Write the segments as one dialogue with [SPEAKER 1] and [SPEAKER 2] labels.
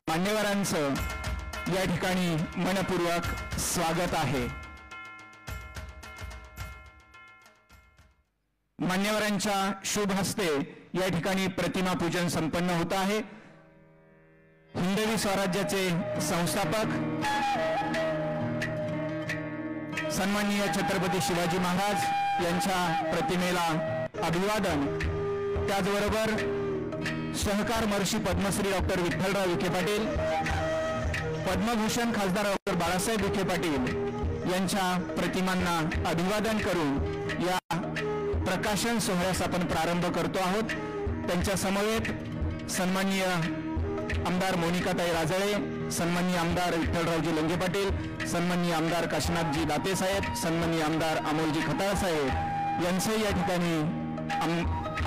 [SPEAKER 1] मान्यवरांचं या ठिकाणी मनपूर्वक स्वागत आहे। मान्यवरांच्या शुभ हस्ते या ठिकाणी प्रतिमा पूजन संपन्न होत आहे। हिंदवी स्वराज्याचे संस्थापक सन्माननीय छत्रपती शिवाजी महाराज यांच्या प्रतिमेला अभिवादन। त्याचबरोबर सहकार महर्षी पद्मश्री डॉक्टर विठ्ठलराव विखे पाटील, पद्मभूषण खासदार डॉक्टर बाळासाहेब विखे पाटील यांच्या प्रतिमांना अभिवादन करून या प्रकाशन सोहळ्यास आपण प्रारंभ करतो आहोत। त्यांच्या समवेत सन्माननीय आमदार मोनिकाताई राजळे, सन्माननीय आमदार विठ्ठलरावजी लंगे पाटील, सन्माननीय आमदार काशीनाथजी दाते साहेब, सन्माननीय आमदार अमोलजी खताळ साहेब यांचे या ठिकाणी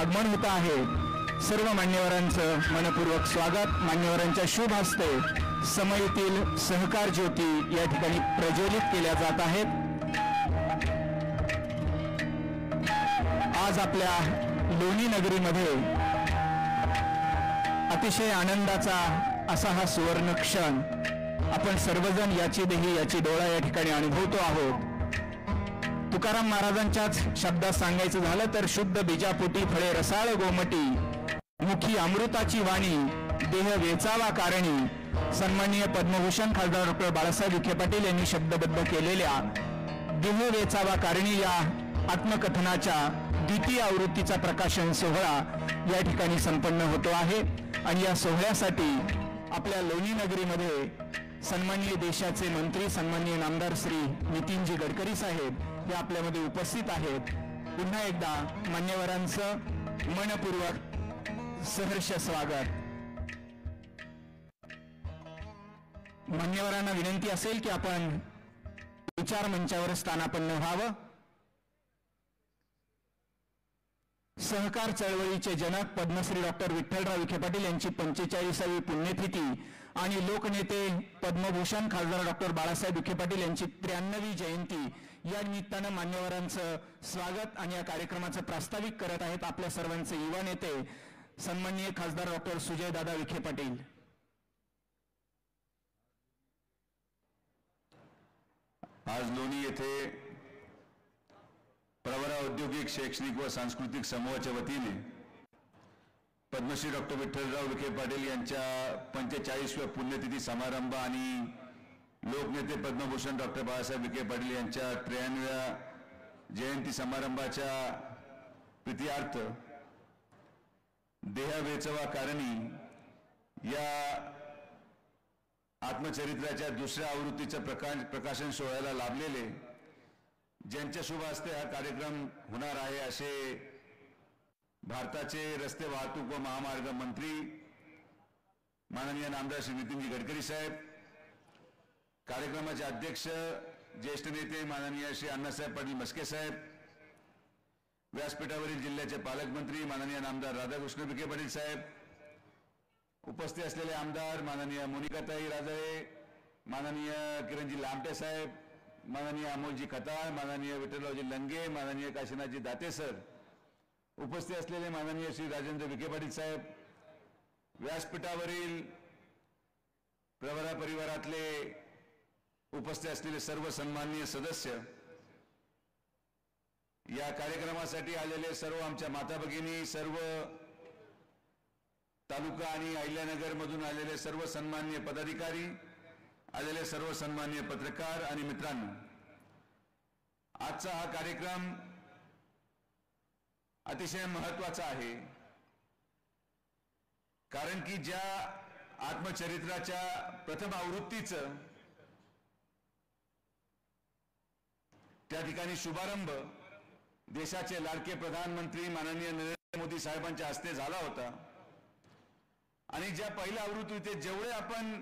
[SPEAKER 1] आगमन होत आहे। सर्व मान्यवरांचं मनपूर्वक स्वागत। मान्यवरांच्या शुभ हस्ते समयीतील सहकार ज्योती या ठिकाणी प्रज्वलित केल्या जात आहेत। आज आपल्या लोणी नगरीमध्ये अतिशय आनंदाचा असा हा सुवर्ण क्षण आपण सर्वजण याची देही याची डोळा या ठिकाणी अनुभवतो आहोत। तुकाराम महाराजांच्याच शब्दात सांगायचं झालं तर शुद्ध बीजापोटी फळे रसाळ गोमटी, मुखी अमृताची वाणी देह वेचावा कारणी। सन्माननीय पद्मभूषण खासदार डॉक्टर बाळासाहेब विखे पाटील यांनी शब्दबद्ध केलेल्या देह वेचावा कारणी या आत्मकथनाच्या द्वितीय आवृत्तीचा प्रकाशन सोहळा या ठिकाणी संपन्न होतो आहे। आणि या सोहळ्यासाठी आपल्या लोणी नगरीमध्ये सन्माननीय देशाचे मंत्री सन्माननीय नामदार श्री नितीनजी गडकरी साहेब हे आपल्यामध्ये उपस्थित आहेत। पुन्हा एकदा मान्यवरांचं मनपूर्वक सहर्ष स्वागत। मान्यवरांना विनंती असेल की आपण विचार मंचावर स्थानापन्न व्हावं। सहकार चळवळीचे जनक पद्मश्री डॉक्टर विठ्ठलराव विखे पाटील यांची 45वी पुण्यतिथी आणि लोकनेते पद्मभूषण खासदार डॉक्टर बाळासाहेब विखे पाटील यांची 93वी जयंती या निमित्तानं मान्यवरांचं स्वागत आणि या कार्यक्रमाचं प्रास्ताविक करत आहेत आपल्या सर्वांचे युवा नेते सन्माननीय खासदार डॉक्टर सुजयदादा विखे पाटील।
[SPEAKER 2] आज लोणी येथे प्रवरा औद्योगिक शैक्षणिक व सांस्कृतिक समूहाच्या वतीने पद्मश्री डॉक्टर विठ्ठलराव विखे पाटील यांच्या 45व्या पुण्यतिथी समारंभ आणि लोकनेते पद्मभूषण डॉक्टर बाळासाहेब विखे पाटील यांच्या 93व्या जयंती समारंभाच्या प्रीत्यार्थ देह वेचवा कारणी या आत्मचरित्राच्या दुसऱ्या आवृत्तीच्या प्रकाशन सोहळ्याला लाभलेले ज्यांच्या शुभ हस्ते हा कार्यक्रम होणार आहे असे भारताचे रस्ते वाहतूक व महामार्ग मंत्री माननीय नामदार श्री नितीनजी गडकरी साहेब, कार्यक्रमाचे अध्यक्ष ज्येष्ठ नेते माननीय श्री अण्णासाहेब पाटील मस्के साहेब, व्यासपीठावरील जिल्ह्याचे पालकमंत्री माननीय नामदार राधाकृष्ण विखे पाटील साहेब, उपस्थित असलेले आमदार माननीय मोनिकाताई राजळे, माननीय किरणजी लामटे साहेब, माननीय अमोलजी खताळ, माननीय विठ्ठलरावजी लंगे, माननीय काशीनाथजी दाते सर, उपस्थित असलेले माननीय श्री राजेंद्र विखे पाटील साहेब, व्यासपीठावरील प्रवरा परिवारातले उपस्थित असलेले सर्व सन्माननीय सदस्य, या कार्यक्रमासाठी आलेले सर्व आमच्या माता भगिनी, सर्व तालुका आणि अहिल्यानगर मधून आलेले सर्व सन्माननीय पदाधिकारी, आलेले सर्व सन्माननीय पत्रकार आणि मित्रांनो, आजचा हा कार्यक्रम अतिशय महत्त्वाचा आहे। कारण की ज्या आत्मचरित्राच्या प्रथम आवृत्तीचं त्या ठिकाणी शुभारंभ देशाचे लाडके प्रधानमंत्री माननीय नरेंद्र मोदी साहेबांच्या हस्ते झाला होता आणि ज्या पहिल्या आवृत्तीचे जेवढे आपण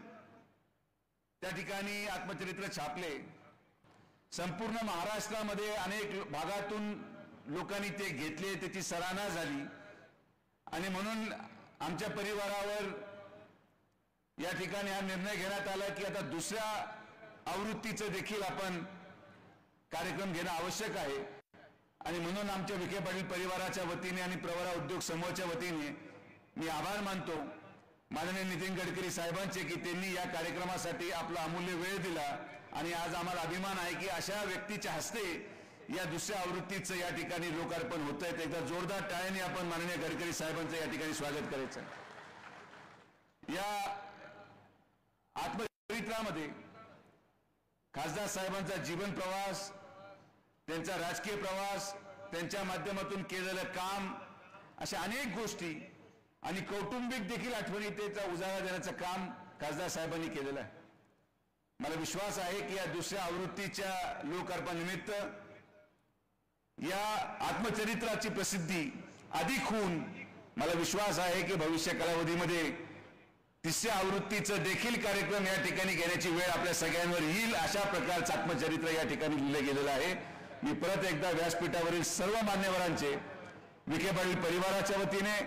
[SPEAKER 2] त्या ठिकाणी आत्मचरित्र छापले, संपूर्ण महाराष्ट्रामध्ये अनेक भागातून लोकांनी ते घेतले, त्याची सराहना झाली आणि म्हणून आमच्या परिवारावर या ठिकाणी हा निर्णय घेण्यात आला की आता दुसऱ्या आवृत्तीचं देखील आपण कार्यक्रम घेणं आवश्यक आहे। आणि म्हणून आमच्या विखे पाटील परिवाराच्या वतीने आणि प्रवरा उद्योग समूहाच्या वतीने मी आभार मानतो माननीय नितीन गडकरी साहेबांचे की त्यांनी या कार्यक्रमासाठी आपला अमूल्य वेळ दिला आणि आज आम्हाला अभिमान आहे की अशा व्यक्तीच्या हस्ते या दुसऱ्या आवृत्तीचं या ठिकाणी लोकार्पण होत आहे. एकदा जोरदार टाळ्यांनी आपण माननीय गडकरी साहेबांचं या ठिकाणी स्वागत करायचं. या आत्मचरित्रामध्ये खासदार साहेबांचा जीवन प्रवास, त्यांचा राजकीय प्रवास, त्यांच्या माध्यमातून केलेलं काम, अशा अनेक गोष्टी आणि कौटुंबिक देखील आठवणीचा उजाळा देण्याचं काम खासदार साहेबांनी केलेलं आहे. मला विश्वास आहे की या दुसऱ्या आवृत्तीच्या लोकार्पणानिमित्त या आत्मचरित्राची प्रसिद्धी अधिक होऊन मला विश्वास आहे की भविष्य कालावधीमध्ये तिसऱ्या आवृत्तीचं देखील कार्यक्रम या ठिकाणी घेण्याची वेळ आपल्या सगळ्यांवर येईल. अशा प्रकारचं आत्मचरित्र या ठिकाणी लिहिलं गेलेलं आहे. मी परत एकदा व्यासपीठावरील सर्व मान्यवरांचे विखे पाटील परिवाराच्या वतीने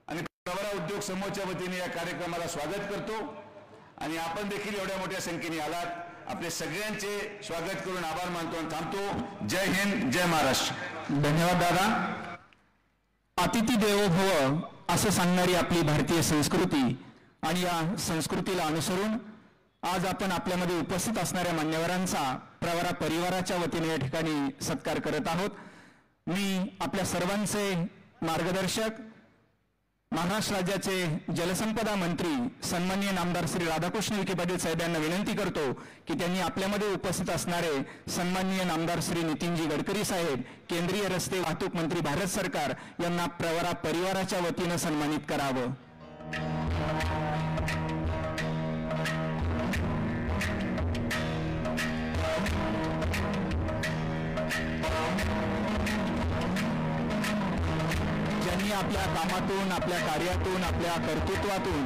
[SPEAKER 2] आणि प्रवरा उद्योग समूहाच्या वतीने या कार्यक्रमाला स्वागत करतो आणि आपण देखील एवढ्या मोठ्या संख्येने आलात. आपले सगळ्यांचे स्वागत करून आभार मानतो आणि थांबतो. जय हिंद, जय महाराष्ट्र.
[SPEAKER 1] धन्यवाद दादा. अतिथी देवो भव असं सांगणारी आपली भारतीय संस्कृती आणि या संस्कृतीला अनुसरून आज आपण आपल्यामध्ये उपस्थित असणाऱ्या मान्यवरांचा प्रवरा परिवाराच्या वतीने या ठिकाणी सत्कार करत आहोत. मी आपल्या सर्वांचे मार्गदर्शक महाराष्ट्र राज्याचे जलसंपदा मंत्री सन्माननीय नामदार श्री राधाकृष्ण विखे पाटील साहेब यांना विनंती करतो की त्यांनी आपल्यामध्ये उपस्थित असणारे सन्माननीय नामदार श्री नितीनजी गडकरी साहेब, केंद्रीय रस्ते वाहतूक मंत्री भारत सरकार यांना प्रवरा परिवाराच्या वतीनं सन्मानित करावं. आपल्या कामातून, आपल्या कार्यातून, आपल्या कर्तृत्वातून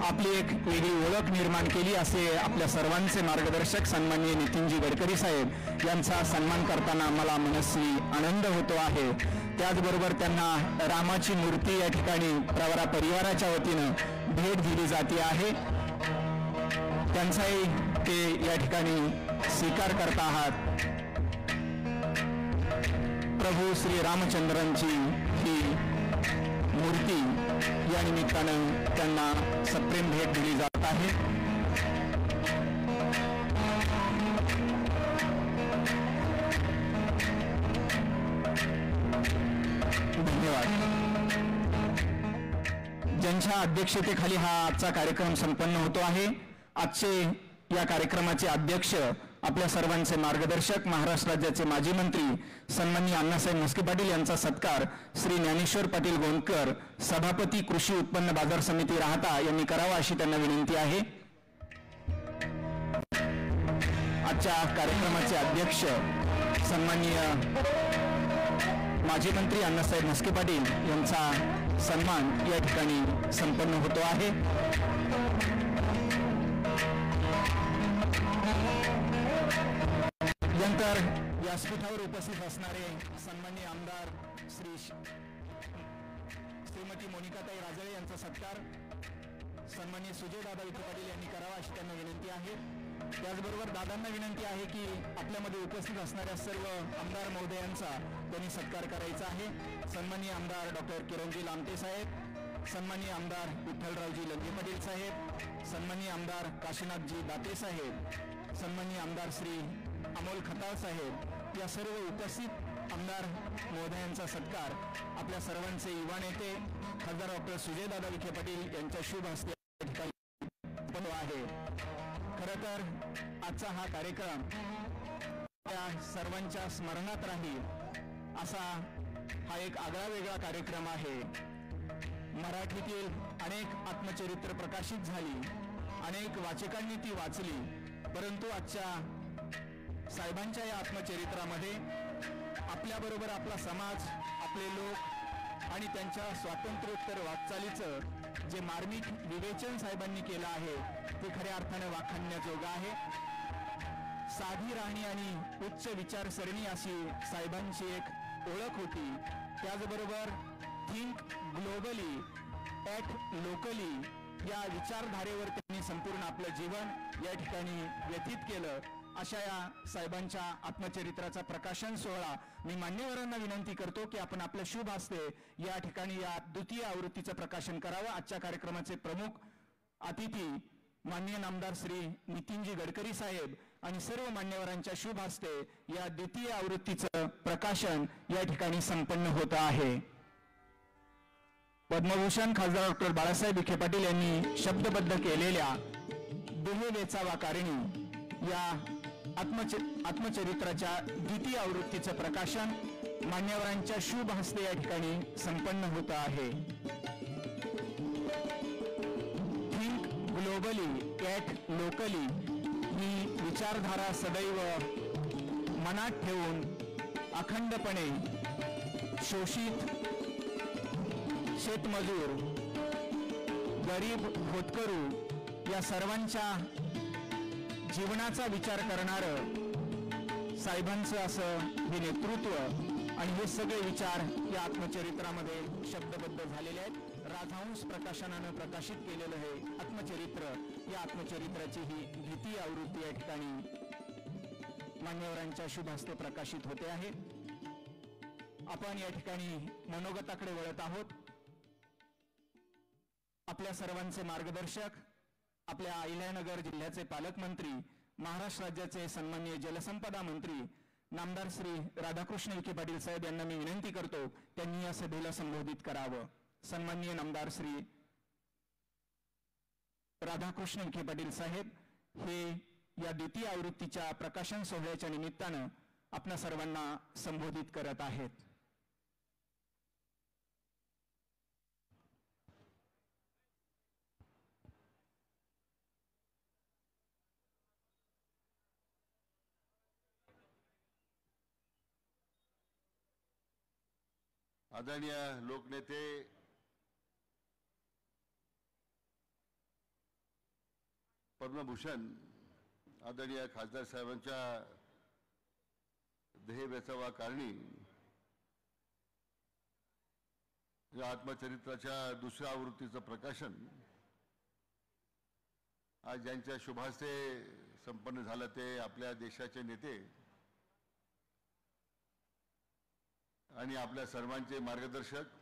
[SPEAKER 1] आपली एक वेगळी ओळख निर्माण केली असे आपल्या सर्वांचे मार्गदर्शक सन्माननीय नितीनजी गडकरी साहेब यांचा सन्मान करताना मला मनस्वी आनंद होतो आहे. त्याचबरोबर त्यांना रामाची मूर्ती या ठिकाणी प्रवरा परिवाराच्या वतीनं भेट दिली जाते आहे. त्यांचाही ते या ठिकाणी स्वीकार करत आहात. प्रभू श्री रामचंद्रांची ही मूर्ती या निमित्तानं त्यांना सप्रेम भेट दिली जात आहे. धन्यवाद. ज्यांच्या अध्यक्षतेखाली हा आजचा कार्यक्रम संपन्न होतो आहे. आजचे या कार्यक्रमाचे अध्यक्ष आपल्या सर्वांचे मार्गदर्शक महाराष्ट्र राज्याचे माजी मंत्री सन्माननीय अण्णासाहेब म्हस्के पाटील यांचा सत्कार श्री ज्ञानेश्वर पाटील गोंदकर, सभापती कृषी उत्पन्न बाजार समिती राहता यांनी करावा अशी त्यांना विनंती आहे. आजच्या कार्यक्रमाचे अध्यक्ष सन्माननीय माजी मंत्री अण्णासाहेब म्हस्के पाटील यांचा सन्मान या ठिकाणी संपन्न होतो आहे. नंतर व्यासपीठावर उपस्थित असणारे सन्माननीय आमदार श्रीमती मोनिकाताई राजळे यांचा सत्कार सन्माननीय सुजयदादा विखे पाटील यांनी करावा अशी त्यांना विनंती आहे. त्याचबरोबर दादांना विनंती आहे की आपल्यामध्ये उपस्थित असणाऱ्या सर्व आमदार महोदयांचा त्यांनी सत्कार करायचा आहे. सन्माननीय आमदार डॉक्टर किरणजी लामटे साहेब, सन्माननीय आमदार विठ्ठलरावजी लंगे पाटील साहेब, सन्माननीय आमदार काशीनाथजी दाते साहेब, सन्माननीय आमदार श्री अमोल खताळ साहेब या सर्व उपस्थित आमदार महोदयांचा सत्कार आपल्या सर्वांचे युवा नेते खासदार डॉक्टर सुजयदादा विखे पाटील यांच्या शुभ हस्ते आहे. खरं तर आजचा हा कार्यक्रम त्या सर्वांच्या स्मरणात राहील असा हा एक आगळा वेगळा कार्यक्रम आहे. मराठीतील अनेक आत्मचरित्र प्रकाशित झाली, अनेक वाचकांनी ती वाचली, परंतु आजच्या साहेबांच्या या आत्मचरित्रामध्ये आपल्याबरोबर आपला समाज, आपले लोक आणि त्यांच्या स्वातंत्र्योत्तर वाटचालीचं जे मार्मिक विवेचन साहेबांनी केलं आहे ते खऱ्या अर्थाने वाखाणण्याजोगं आहे. साधी राहणी आणि उच्च विचारसरणी अशी साहेबांची एक ओळख होती. त्याचबरोबर थिंक ग्लोबली ॲक्ट लोकली या विचारधारेवर त्यांनी संपूर्ण आपलं जीवन या ठिकाणी व्यतीत केलं. अशा या साहेबांच्या आत्मचरित्राचा प्रकाशन सोहळा मी मान्यवरांना विनंती करतो की आपण आपल्या शुभ हस्ते या ठिकाणी या द्वितीय आवृत्तीचं प्रकाशन करावं. आजच्या कार्यक्रमाचे प्रमुख अतिथी माननीय नामदार श्री नितीनजी गडकरी साहेब आणि सर्व मान्यवरांच्या शुभ हस्ते या द्वितीय आवृत्तीचं प्रकाशन या ठिकाणी संपन्न होत आहे. पद्मभूषण खासदार डॉक्टर बाळासाहेब विखे पाटील यांनी शब्दबद्ध केलेल्या देह वेचावा कारणी या आत्मचरित्राच्या द्वितीय आवृत्तीचं प्रकाशन मान्यवरांच्या शुभ हस्ते या ठिकाणी संपन्न होत आहे. थिंक ग्लोबली ॲक्ट लोकली ही विचारधारा सदैव मनात ठेवून अखंडपणे शोषित, शेतमजूर, गरीब, होतकरू या सर्वांच्या जीवनाचा विचार करणारं साहेबांचं असं हे नेतृत्व आणि हे सगळे विचार या आत्मचरित्रामध्ये शब्दबद्ध झालेले आहेत. राजहंस प्रकाशनानं प्रकाशित केलेलं हे आत्मचरित्र, या आत्मचरित्राची ही द्वितीय आवृत्ती या ठिकाणी मान्यवरांच्या शुभ हस्ते प्रकाशित होते आहे. आपण या ठिकाणी मनोगताकडे वळत आहोत. आपल्या सर्वांचे मार्गदर्शक, आपल्या अहिल्यानगर जिल्ह्याचे पालकमंत्री, महाराष्ट्र राज्याचे सन्माननीय जलसंपदा मंत्री नामदार श्री राधाकृष्ण विखे पाटील साहेब यांना मी विनंती करतो त्यांनी या सभेला संबोधित करावं. सन्माननीय नामदार श्री राधाकृष्ण विखे पाटील साहेब हे या द्वितीय आवृत्तीच्या प्रकाशन सोहळ्याच्या निमित्तानं आपणा सर्वांना संबोधित करत आहेत.
[SPEAKER 3] आदरणीय लोकनेते पद्मभूषण आदरणीय खासदार साहेबांच्या देह वेचावा कारणी या आत्मचरित्राच्या दुसऱ्या आवृत्तीचं प्रकाशन आज ज्यांच्या शुभास्ते संपन्न झालं ते आपल्या देशाचे नेते आणि आपल्या सर्वांचे मार्गदर्शक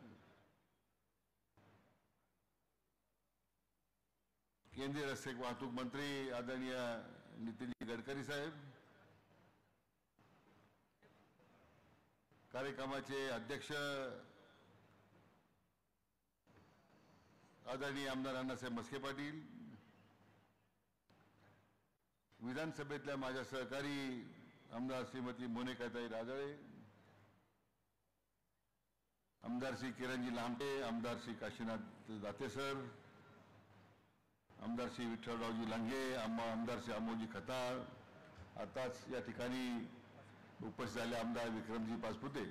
[SPEAKER 3] केंद्रीय रस्ते वाहतूक मंत्री आदरणीय नितीनजी गडकरी साहेब, कार्यक्रमाचे अध्यक्ष आदरणीय आमदार अण्णासाहेब मस्के पाटील, विधानसभेतल्या माझ्या सहकारी आमदार श्रीमती मोनिकाताई राजळे, आमदार श्री किरणजी लांबे, आमदार श्री काशीनाथ दातेसर, आमदार श्री विठ्ठलरावजी लांगे, आमदार श्री अमोलजी खताळ, आताच या ठिकाणी उपस्थित झाले आमदार विक्रमजी पाचपुते,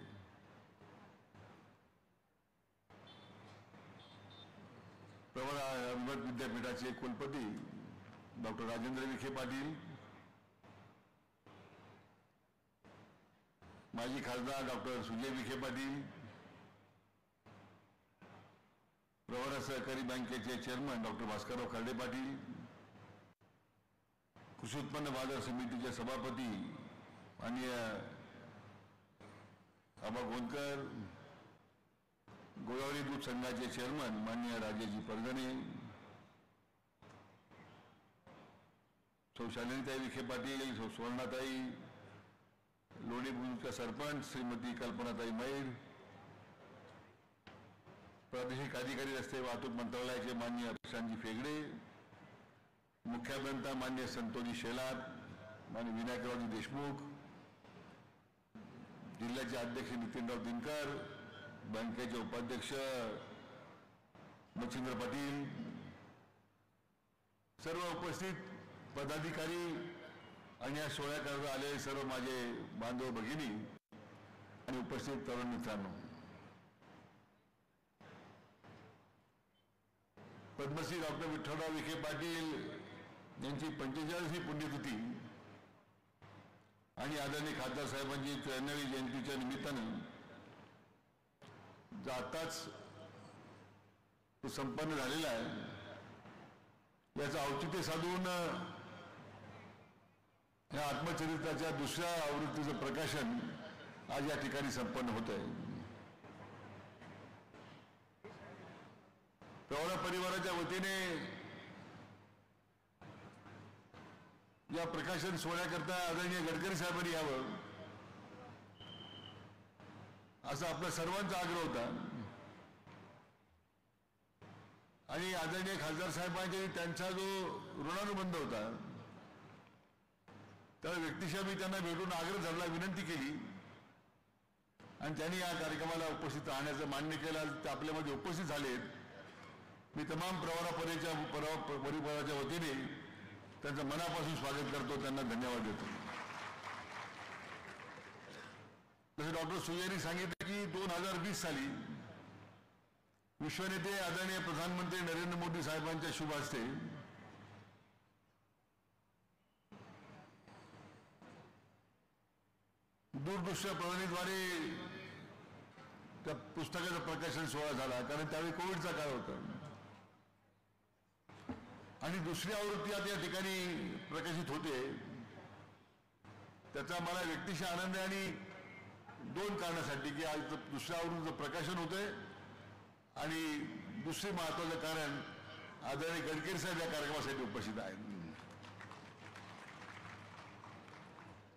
[SPEAKER 3] प्रवरा विद्यापीठाचे कुलपती डॉक्टर राजेंद्र विखे पाटील, माजी खासदार डॉक्टर सुजय विखे पाटील, प्रवरा सहकारी बँकेचे चेअरमन डॉक्टर भास्करराव खर्डे पाटील, कृषी उत्पन्न बाजार समितीचे सभापती माननीय आबा गोंदकर, गोदावरी दूध संघाचे चेअरमन माननीय राजेजी परगणे, सौ शालिनीताई विखे पाटील, सौ सुवर्णाताई, लोणी बुद्रुकच्या सरपंच श्रीमती कल्पनाताई मैर, प्रादेशिक अधिकारी रस्ते वाहतूक मंत्रालयाचे माननीय प्रशांतजी फेगडे, मुख्य अभियंता माननीय संतोषजी शेलार, माननीय विनायकरावजी देशमुख, जिल्ह्याचे अध्यक्ष नितीनराव दिनकर, बँकेचे उपाध्यक्ष मच्छिंद्र पाटील, सर्व उपस्थित पदाधिकारी आणि या सोहळ्याकरता आलेले सर्व माझे बांधव भगिनी आणि उपस्थित तरुण मित्रांनो, पद्मश्री डॉक्टर विठ्ठलराव विखे पाटील यांची 45वी पुण्यतिथी आणि आदरणीय खासदार साहेबांची 93वी जयंतीच्या निमित्तानं आताच तो संपन्न झालेला आहे. याचं औचित्य साधून या आत्मचरित्राच्या दुसऱ्या आवृत्तीचं प्रकाशन आज या ठिकाणी संपन्न होत आहे. प्रवरा परिवाराच्या वतीने या प्रकाशन सोहळ्याकरता आदरणीय गडकरी साहेबांनी यावं असा आपला सर्वांचा आग्रह होता आणि आदरणीय खासदार साहेबांचे त्यांचा जो ऋणानुबंध होता त्या व्यक्तिशः मी त्यांना भेटून आग्रह धरला, विनंती केली आणि त्यांनी या कार्यक्रमाला उपस्थित राहण्याचं मान्य केलं. ते आपल्यामध्ये उपस्थित झालेत. मी तमाम परिवाराच्या वतीने त्यांचं मनापासून स्वागत करतो, त्यांना धन्यवाद देतो. जसे डॉक्टर सुय्यांनी सांगितलं की 2020 साली विश्वनेते आदरणीय प्रधानमंत्री नरेंद्र मोदी साहेबांच्या शुभ हस्ते दूरदृश्य प्रणालीद्वारे त्या पुस्तकाचं प्रकाशन सोहळा झाला, कारण त्यावेळी कोविडचा काळ होता आणि दुसरी आवृत्ती आता या ठिकाणी प्रकाशित होते. त्याचा मला व्यक्तिशः आनंद आहे आणि 2 कारणासाठी की आज दुसऱ्या आवृत्तीचं प्रकाशन होतंय आणि दुसरे महत्वाचं कारण आदरणीय गडकरी साहेब या कार्यक्रमासाठी उपस्थित आहेत.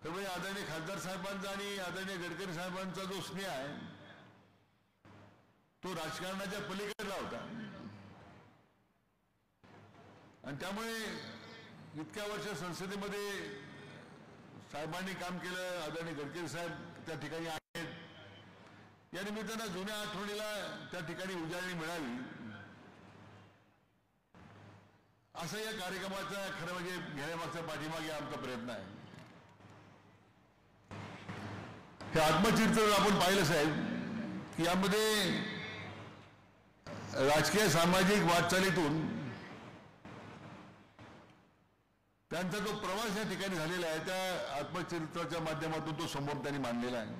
[SPEAKER 3] तर म्हणजे आदरणीय खासदार साहेबांचा आणि आदरणीय गडकरी साहेबांचा जो स्नेह आहे तो राजकारणाच्या पलीकडला होता आणि त्यामुळे इतक्या वर्ष संसदेमध्ये साहेबांनी काम केलं. आदरणीय गडकरी साहेब त्या ठिकाणी आहेत. या निमित्तानं जुन्या आठवणीला त्या ठिकाणी उजाळणी मिळावी असं या कार्यक्रमाचा खरं म्हणजे घेण्यामागचा पाठीमागे आमचा प्रयत्न आहे. हे आत्मचरित्र आपण पाहिलं साहेब की यामध्ये राजकीय सामाजिक वाटचालीतून त्यांचा जो प्रवास या ठिकाणी झालेला आहे त्या आत्मचरित्राच्या माध्यमातून तो समोर त्यांनी मांडलेला आहे.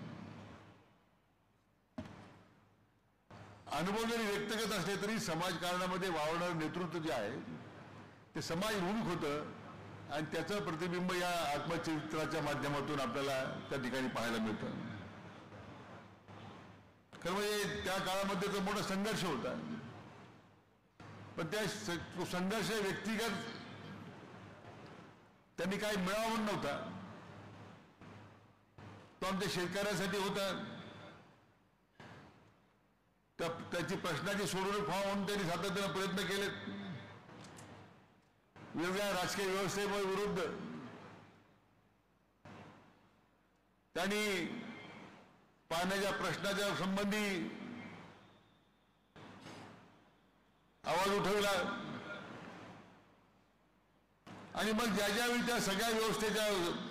[SPEAKER 3] अनुभव जरी व्यक्त करत असले तरी समाजकारणामध्ये वावरणारं नेतृत्व जे आहे ते समाजभिमुख होतं आणि त्याचं प्रतिबिंब या आत्मचरित्राच्या माध्यमातून आपल्याला त्या ठिकाणी पाहायला मिळतं. खरं म्हणजे त्या काळामध्ये तो मोठा संघर्ष होता, पण त्या संघर्ष व्यक्तिगत त्यांनी काही मिळावा म्हणून नव्हता, तो आमच्या शेतकऱ्यासाठी होता. त्याची प्रश्नाची सोडवणूक व्हावं म्हणून त्यांनी सातत्यानं प्रयत्न केलेत. वेगवेगळ्या राजकीय व्यवस्थेविरुद्ध त्यांनी पाण्याच्या प्रश्नाच्या संबंधी आवाज उठवला आणि मग ज्यावेळी त्या सगळ्या व्यवस्थेच्या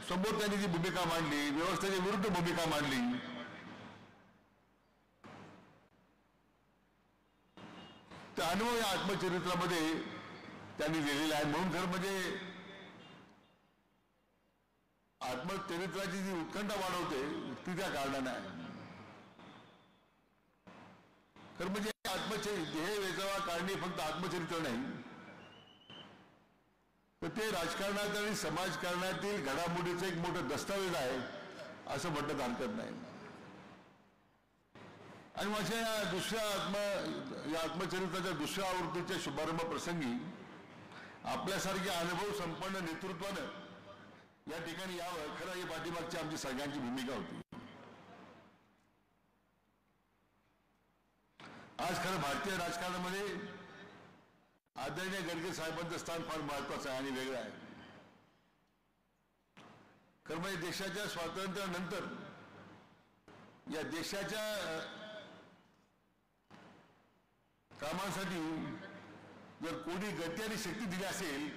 [SPEAKER 3] समोर त्यांनी जी भूमिका मांडली, व्यवस्थेच्या विरुद्ध भूमिका मांडली, त्या अनुभव या आत्मचरित्रामध्ये त्यांनी लिहिलेला आहे. म्हणून खरं म्हणजे आत्मचरित्राची जी उत्कंठा वाढवते ती त्या कारणाने आहे. खरं म्हणजे आत्मचरित्र हे वेचावा काढणे फक्त आत्मचरित्र नाही, तर ते राजकारणात आणि समाजकारणातील घडामोडीचं एक मोठं दस्तावेज आहे असं म्हणण्यात हरकत नाही. आणि माझ्या या आत्मचरित्राच्या दुसऱ्या आवृत्तीच्या शुभारंभ प्रसंगी आपल्यासारख्या अनुभव संपन्न नेतृत्वानं या ठिकाणी यावं, खरं ही पाठीमागची आमची सगळ्यांची भूमिका होती. आज खरं भारतीय राजकारणामध्ये आदरणीय गडकरी साहेबांचं स्थान फार महत्वाचं आहे आणि वेगळं आहे. खरं म्हणजे देशाच्या स्वातंत्र्यानंतर या देशाच्या कामासाठी जर कोणी गती आणि शक्ती दिली असेल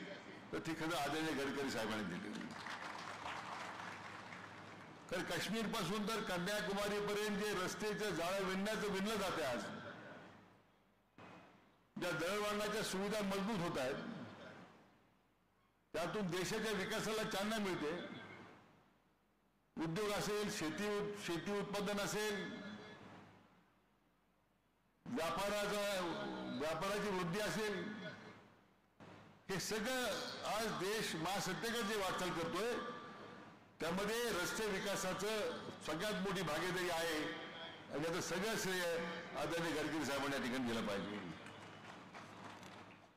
[SPEAKER 3] तर ती खरं आदरणीय गडकरी साहेबांनी दिली. तर काश्मीर पासून तर कन्याकुमारीपर्यंत जे रस्त्याचं जाळं विणलं जाते, आज ज्या दळणवळणाच्या सुविधा मजबूत होत आहेत, त्यातून देशाच्या विकासाला चालना मिळते. उद्योग असेल, शेती उत्पादन असेल, व्यापाराची वृद्धी असेल, हे सगळं आज देश महासत्तेकडे जे वाटचाल करतोय त्यामध्ये रस्ते विकासाचं सगळ्यात मोठी भागीदारी आहे आणि याचं सगळं श्रेय आदरणीय गडकरी साहेबांनी या ठिकाणी दिलं पाहिजे.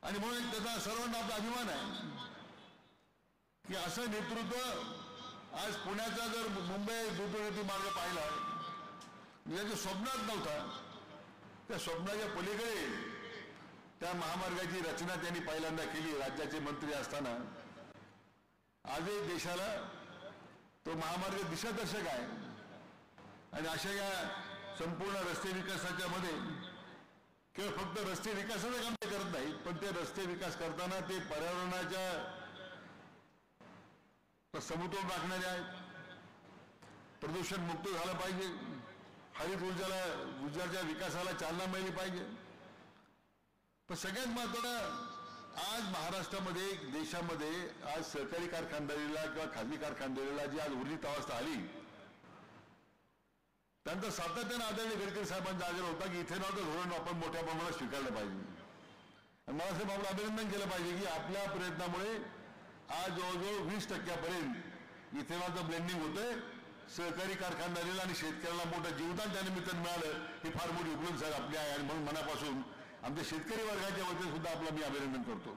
[SPEAKER 3] आणि म्हणून त्याचा सर्वांना आपला अभिमान आहे. की असं नेतृत्व आज पुण्याचा जर मुंबई द्रुतगती मार्ग पाहिला ज्याच्या स्वप्नात नव्हता, त्या स्वप्नाच्या पलीकडे त्या महामार्गाची रचना त्यांनी पहिल्यांदा केली राज्याचे मंत्री असताना. आजही देशाला तो महामार्ग दिशादर्शक आहे. आणि अशा या संपूर्ण रस्ते विकासाच्या मध्ये केवळ फक्त रस्ते विकासाचं काम ते करत नाहीत, पण ते रस्ते विकास करताना ते पर्यावरणाच्या समतोल राखणारे आहेत. प्रदूषण मुक्त झालं पाहिजे, हरित ऊर्जेच्या विकासाला चालना मिळाली पाहिजे. पण सगळ्यात महत्त्वाचं आज महाराष्ट्रामध्ये देशामध्ये आज सहकारी कारखानदारीला किंवा खाजगी कारखानदारीला जी आज उर्जित अवस्था आली, त्यांचा सातत्यानं आदरणीय गडकरी साहेबांचा आग्रह होता की इथेनॉलचं धोरण आपण मोठ्या प्रमाणात स्वीकारलं पाहिजे. आणि मला असं आपलं अभिनंदन केलं पाहिजे की आपल्या प्रयत्नामुळे आज जवळजवळ 20% इथेनॉलचं ब्लेंडिंग होतंय. सहकारी कारखानदारीला आणि शेतकऱ्याला मोठं जीवदान त्यानिमित्तानं मिळालं, ही फार मोठी उपलब्धी साहेब आपली आहे. आणि म्हणून मनापासून आमच्या शेतकरी वर्गाच्या वतीने सुद्धा आपलं मी अभिनंदन करतो.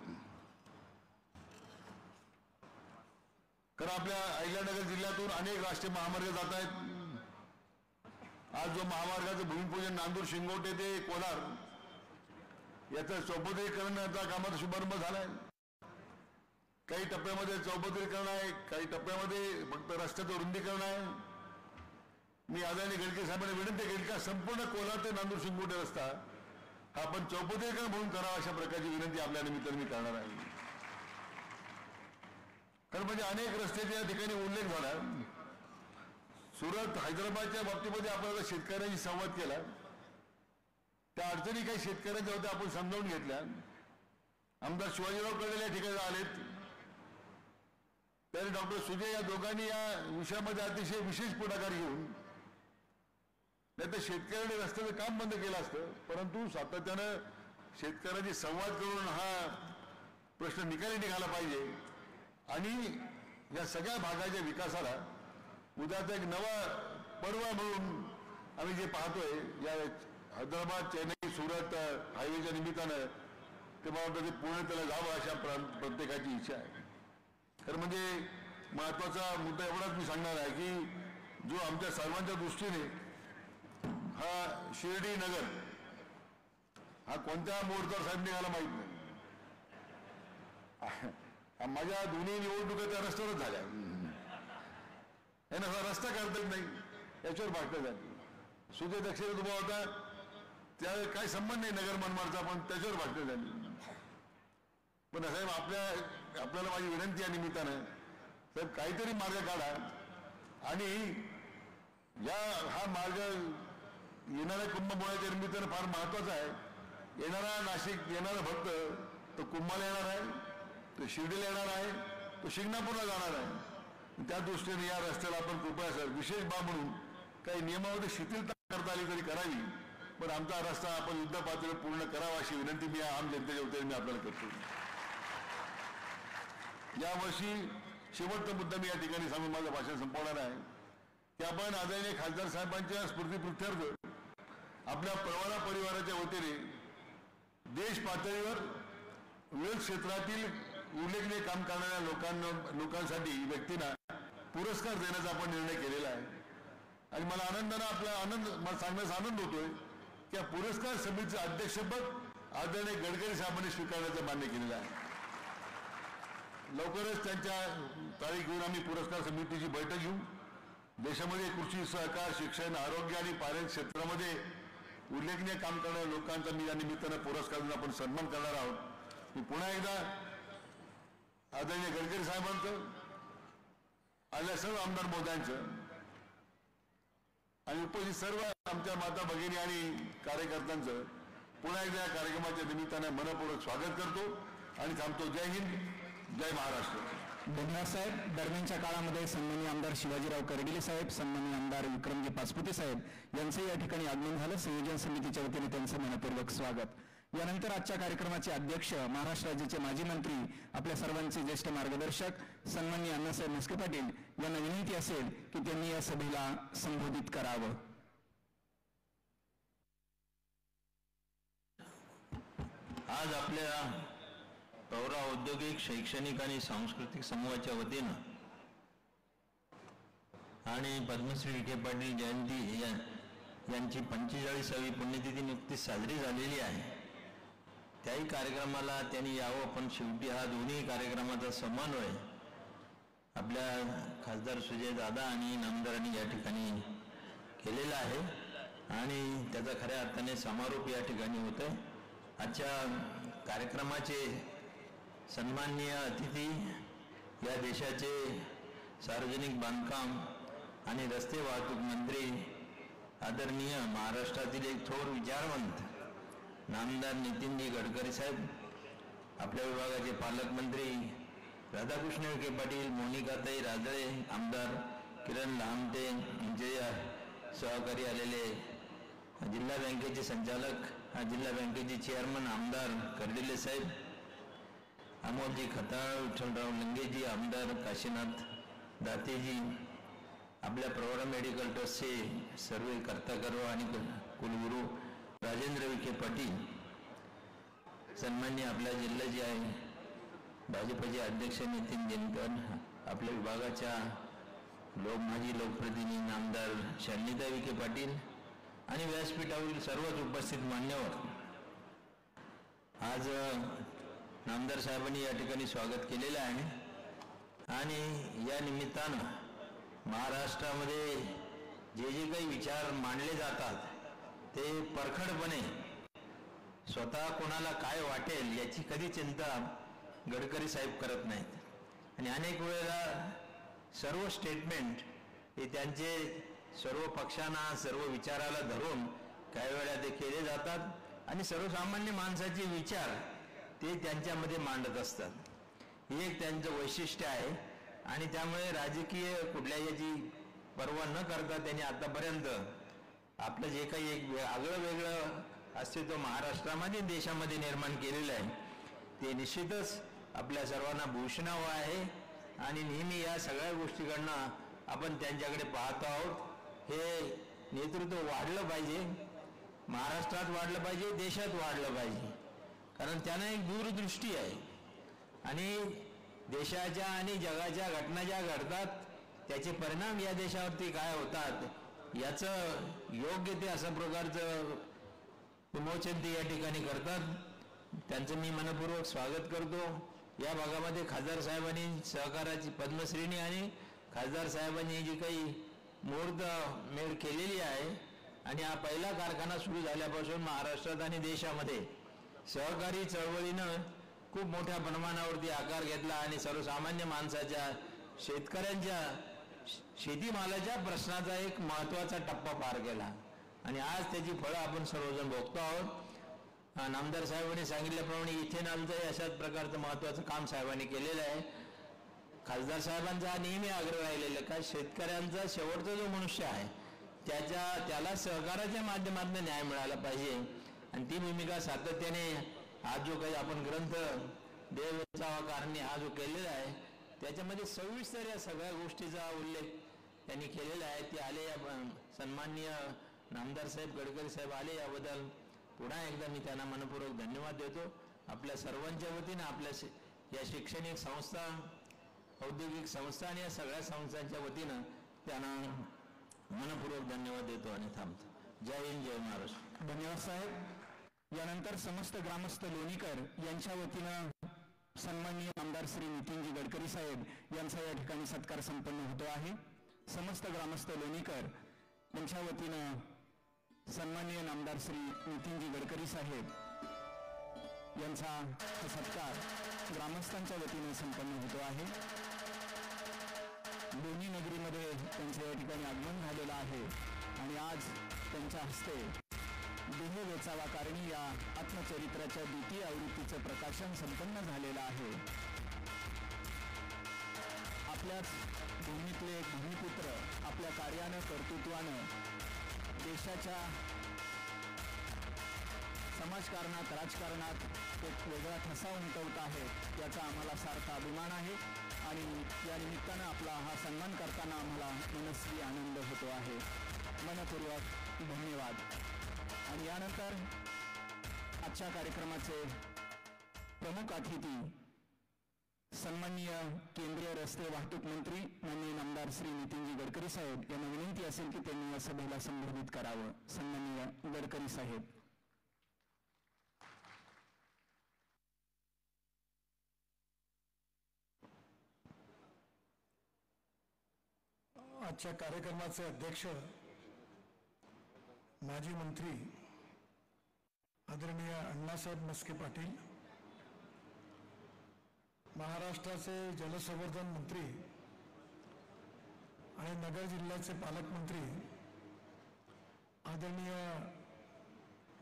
[SPEAKER 3] कारण आपल्या अहिल्यानगर जिल्ह्यातून अनेक राष्ट्रीय महामार्ग जात आहेत. आज जो महामार्गाचं भूमिपूजन नांदूर शिंगोटे ते कोलार याचं चौपदरीकरणाचा कामाचा शुभारंभ झालाय. काही टप्प्यामध्ये चौपदरीकरण आहे, काही टप्प्यामध्ये फक्त रस्त्याचं रुंदीकरण आहे. मी आदरणीय गडकरी साहेबांना विनंती केली का संपूर्ण कोलार ते नांदूर शिंगोटे रस्ता हा आपण चौपदरीकरण म्हणून करावा, अशा प्रकारची विनंती आपल्या निमित्ताने मी करणार आहे. कारण म्हणजे अनेक रस्त्याचे या ठिकाणी उल्लेख झाला. सुरत हैदराबादच्या बाबतीमध्ये आपल्याला शेतकऱ्यांशी संवाद केला, त्या अडचणी काही शेतकऱ्यांच्या होत्या आपण समजावून घेतल्या. आमदार शिवाजीराव कळले या ठिकाणी आलेत, त्याने डॉक्टर सुजय या दोघांनी या विषयामध्ये अतिशय विशेष पुढाकार घेऊन नाही तर शेतकऱ्यांनी रस्त्याचं काम बंद केलं असतं, परंतु सातत्यानं शेतकऱ्यांशी संवाद करून हा प्रश्न निकाली निघाला पाहिजे. आणि या सगळ्या भागाच्या विकासाला उद्याचा एक नवा पर्व म्हणून आम्ही जे पाहतोय या हैदराबाद चेन्नई सुरत हायवेच्या निमित्तानं, ते मला वाटतं ते पुणे त्याला जावं अशा प्रत्येकाची इच्छा आहे. खरं म्हणजे महत्वाचा मुद्दा एवढाच मी सांगणार आहे की जो आमच्या सर्वांच्या दृष्टीने हा शिर्डी नगर हा कोणत्या मोर्चावर साहेब निघाला माहित नाही. माझ्या दोन्ही निवडणुका त्या रस्त्यावरच झाल्या. यांना हा रस्ता करता येत नाही, याच्यावर भाषण झाली. सुजय दक्षिण उभा होता, त्या काही संबंध नाही नगर मनमाडचा, पण त्याच्यावर भाषण झाली. पण साहेब आपल्याला माझी विनंती या निमित्तानं साहेब काहीतरी मार्ग काढा. आणि हा मार्ग येणाऱ्या कुंभमेळ्याच्या निमित्तानं फार महत्वाचा आहे. येणारा नाशिक येणारा भक्त तो कुंभाला येणार आहे, तो शिर्डीला येणार आहे, तो शिंगणापूरला जाणार आहे. त्या दृष्टीने या रस्त्याला आपण कृपया सर विशेष बाब म्हणून काही नियमावली शिथिलता करता आली तरी करावी, पण आमचा रस्ता आपण युद्ध पातळीवर पूर्ण करावा अशी विनंती मी आम जनतेच्या वतीने मी आपल्याला करतो. यावर्षी शेवटचा मुद्दा मी या ठिकाणी सांगून माझं भाषण संपवणार आहे की आपण आदरणीय खासदार साहेबांच्या स्मृतीप्रित्यर्थ आपल्या प्रवरा परिवाराच्या वतीने देश पातळीवर विविध क्षेत्रातील उल्लेखनीय काम करणाऱ्या लोकांसाठी व्यक्तींना पुरस्कार देण्याचा आपण निर्णय केलेला आहे. आणि मला मला सांगण्याचा आनंद होतोय की या पुरस्कार समितीचं अध्यक्षपद आदरणीय गडकरी साहेबांनी स्वीकारण्याचं मान्य केलेलं आहे. लवकरच त्यांच्या तारीख घेऊन आम्ही पुरस्कार समितीची बैठक घेऊ. देशामध्ये कृषी सहकार शिक्षण आरोग्य आणि पर्यटन क्षेत्रामध्ये उल्लेखनीय काम करणाऱ्या लोकांचा मी या निमित्तानं पुरस्कार देऊन आपण सन्मान करणार आहोत. मी पुन्हा एकदा आदरणीय गडकरी साहेबांचं आल्या सर्व आमदार महोदयांचं आणि उपस्थित सर्व आमच्या माता भगिनी आणि कार्यकर्त्यांचं पुन्हा एकदा या कार्यक्रमाच्या निमित्तानं मनपूर्वक स्वागत करतो आणि थांबतो. जय हिंद, जय महाराष्ट्र.
[SPEAKER 1] धन्यवाद साहेब. दरम्यानच्या काळामध्ये सन्माननीय आमदार शिवाजीराव करडिले साहेब, सन्माननीय आमदार विक्रमजी पाचपुते साहेब यांचं या ठिकाणी आगमन झालं. संयोजन समितीच्या वतीने त्यांचं मनपूर्वक स्वागत. यानंतर आजच्या कार्यक्रमाचे अध्यक्ष महाराष्ट्र राज्याचे माजी मंत्री आपल्या सर्वांचे ज्येष्ठ मार्गदर्शक सन्माननीय अण्णासाहेब म्हस्के पाटील यांना विनंती असेल की त्यांनी या सभेला संबोधित करावं.
[SPEAKER 4] आज आपल्या प्रवरा औद्योगिक शैक्षणिक आणि सांस्कृतिक समूहाच्या वतीनं आणि पद्मश्री विखे पाटील जयंती यांची 45वी पुण्यतिथी नुकतीच साजरी झालेली आहे. त्याही कार्यक्रमाला त्यांनी यावं, पण शेवटी हा दोन्ही कार्यक्रमाचा समन्वय आपल्या खासदार सुजय दादा आणि नामदारांनी या ठिकाणी केलेला आहे आणि त्याचा खऱ्या अर्थाने समारोप या ठिकाणी होतोय. आजच्या कार्यक्रमाचे सन्माननीय अतिथी या देशाचे सार्वजनिक बांधकाम आणि रस्ते वाहतूक मंत्री आदरणीय महाराष्ट्रातील एक थोर विचारवंत नामदार नितीनजी गडकरी साहेब, आपल्या विभागाचे पालकमंत्री राधाकृष्ण विखे पाटील, मोनिकाताई राजळे, आमदार किरण लहामटे यांचे सहकारी आलेले जिल्हा बँकेचे संचालक, जिल्हा बँकेचे चेअरमन आमदार कर्डिले साहेब, अमोलजी खताळ, विठ्ठलराव लंगेजी, आमदार काशीनाथ दातेजी, आपल्या प्रवरा मेडिकल ट्रस्टचे सर्व कर्ताकर्व आणि कुलगुरू राजेंद्र विखे पाटील, सन्माननीय आपल्या जिल्ह्याचे आहे भाजपचे अध्यक्ष नितीन दिनकर, आपल्या विभागाच्या माजी लोकप्रतिनिधी नामदार शालिनीताई विखे पाटील आणि व्यासपीठावरील सर्वच उपस्थित मान्यवर. आज नामदार साहेबांनी या ठिकाणी स्वागत केलेलं आहे आणि या निमित्तानं महाराष्ट्रामध्ये जे जे काही विचार मांडले जातात ते परखडपणे स्वतः कोणाला काय वाटेल याची कधी चिंता गडकरी साहेब करत नाहीत आणि अनेक वेळेला सर्व स्टेटमेंट हे त्यांचे सर्व पक्षांना सर्व विचाराला धरून काही वेळा ते केले जातात आणि सर्वसामान्य माणसाचे विचार ते त्यांच्यामध्ये मांडत असतात. हे एक त्यांचं वैशिष्ट्य आहे आणि त्यामुळे राजकीय कुठल्या याची पर्वा न करता त्यांनी आतापर्यंत आपलं जे काही एक आगळं वेगळं अस्तित्व महाराष्ट्रामध्ये देशामध्ये निर्माण केलेलं आहे ते निश्चितच आपल्या सर्वांना भूषणावं आहे आणि नेहमी या सगळ्या गोष्टीकडनं आपण त्यांच्याकडे पाहतो आहोत. हे नेतृत्व वाढलं पाहिजे, महाराष्ट्रात वाढलं पाहिजे, देशात वाढलं पाहिजे, कारण त्यांना एक दूरदृष्टी आहे आणि देशाच्या आणि जगाच्या घटना ज्या घडतात त्याचे परिणाम या देशावरती काय होतात याचं योग्य ते अशा प्रकारचं विमोचन ते या ठिकाणी करतात. त्यांचं मी मनपूर्वक स्वागत करतो. या भागामध्ये खासदार साहेबांनी सहकाराची पद्मश्रीनी आणि खासदार साहेबांनी जी काही मुहूर्तमेढ केलेली आहे आणि हा पहिला कारखाना सुरू झाल्यापासून महाराष्ट्रात आणि देशामध्ये सहकारी चळवळीनं खूप मोठ्या प्रमाणावरती आकार घेतला आणि सर्वसामान्य माणसाच्या शेतकऱ्यांच्या शेतीमालाच्या प्रश्नाचा एक महत्त्वाचा टप्पा पार केला आणि आज त्याची फळं आपण सर्वजण भोगतो आहोत. नामदार साहेबांनी सांगितल्याप्रमाणे इथेनॉलचंही अशाच प्रकारचं महत्त्वाचं काम साहेबांनी केलेलं आहे. खासदार साहेबांचा नेहमी आग्रह राहिलेला का शेतकऱ्यांचा शेवटचा जो मनुष्य आहे त्याला सहकाराच्या माध्यमातून न्याय मिळाला पाहिजे आणि ती भूमिका सातत्याने आज जो काही आपण ग्रंथ देवचावा कारणी हा जो केलेला आहे त्याच्यामध्ये सविस्तर या सगळ्या गोष्टीचा उल्लेख त्यांनी केलेला आहे. ते आले या सन्माननीय नामदार साहेब गडकरी साहेब आले याबद्दल पुन्हा एकदा मी त्यांना मनपूर्वक धन्यवाद देतो. आपल्या सर्वांच्या वतीनं आपल्या या शैक्षणिक संस्था, औद्योगिक संस्था आणि या सगळ्या संस्थांच्या वतीनं त्यांना मनपूर्वक धन्यवाद देतो आणि थांबतो. जय हिंद, जय महाराष्ट्र.
[SPEAKER 1] धन्यवाद साहेब. यानंतर समस्त ग्रामस्थ लोणीकर यांच्या वतीनं सन्माननीय आमदार श्री नितीनजी गडकरी साहेब यांचा या ठिकाणी सत्कार संपन्न होतो आहे. समस्त ग्रामस्थ लोणीकर यांच्या वतीनं सन्माननीय नामदार श्री नितीनजी गडकरी साहेब यांचा हा सत्कार ग्रामस्थांच्या वतीने संपन्न होतो आहे. लोणी नगरीमध्ये त्यांचं या ठिकाणी आगमन झालेलं आहे आणि आज त्यांच्या हस्ते देह वेचावा कारणी या आत्मचरित्राच्या द्वितीय आवृत्तीचं प्रकाशन संपन्न झालेलं आहे. आपल्याच भूमीतले एक भूमिपुत्र आपल्या कार्यानं, कर्तृत्वानं देशाच्या समाजकारणात, राजकारणात एक वेगळा ठसा उमटवत आहे याचा आम्हाला सार्थ अभिमान आहे आणि या निमित्तानं आपला हा सन्मान करताना आम्हाला मनस्वी आनंद होतो आहे. मनपूर्वक धन्यवाद. आणि यानंतर आजच्या कार्यक्रमाचे प्रमुख अतिथी सन्माननीय केंद्रीय रस्ते वाहतूक मंत्री माननीय नामदार श्री नितीनजी गडकरी साहेब यांना विनंती असेल की त्यांनी या सभेला संबोधित करावं. सन्माननीय गडकरी साहेब.
[SPEAKER 5] आजच्या कार्यक्रमाचे अध्यक्ष माजी मंत्री आदरणीय अण्णासाहेब मस्के पाटील, महाराष्ट्राचे जलसंवर्धन मंत्री आणि नगर जिल्ह्याचे पालकमंत्री आदरणीय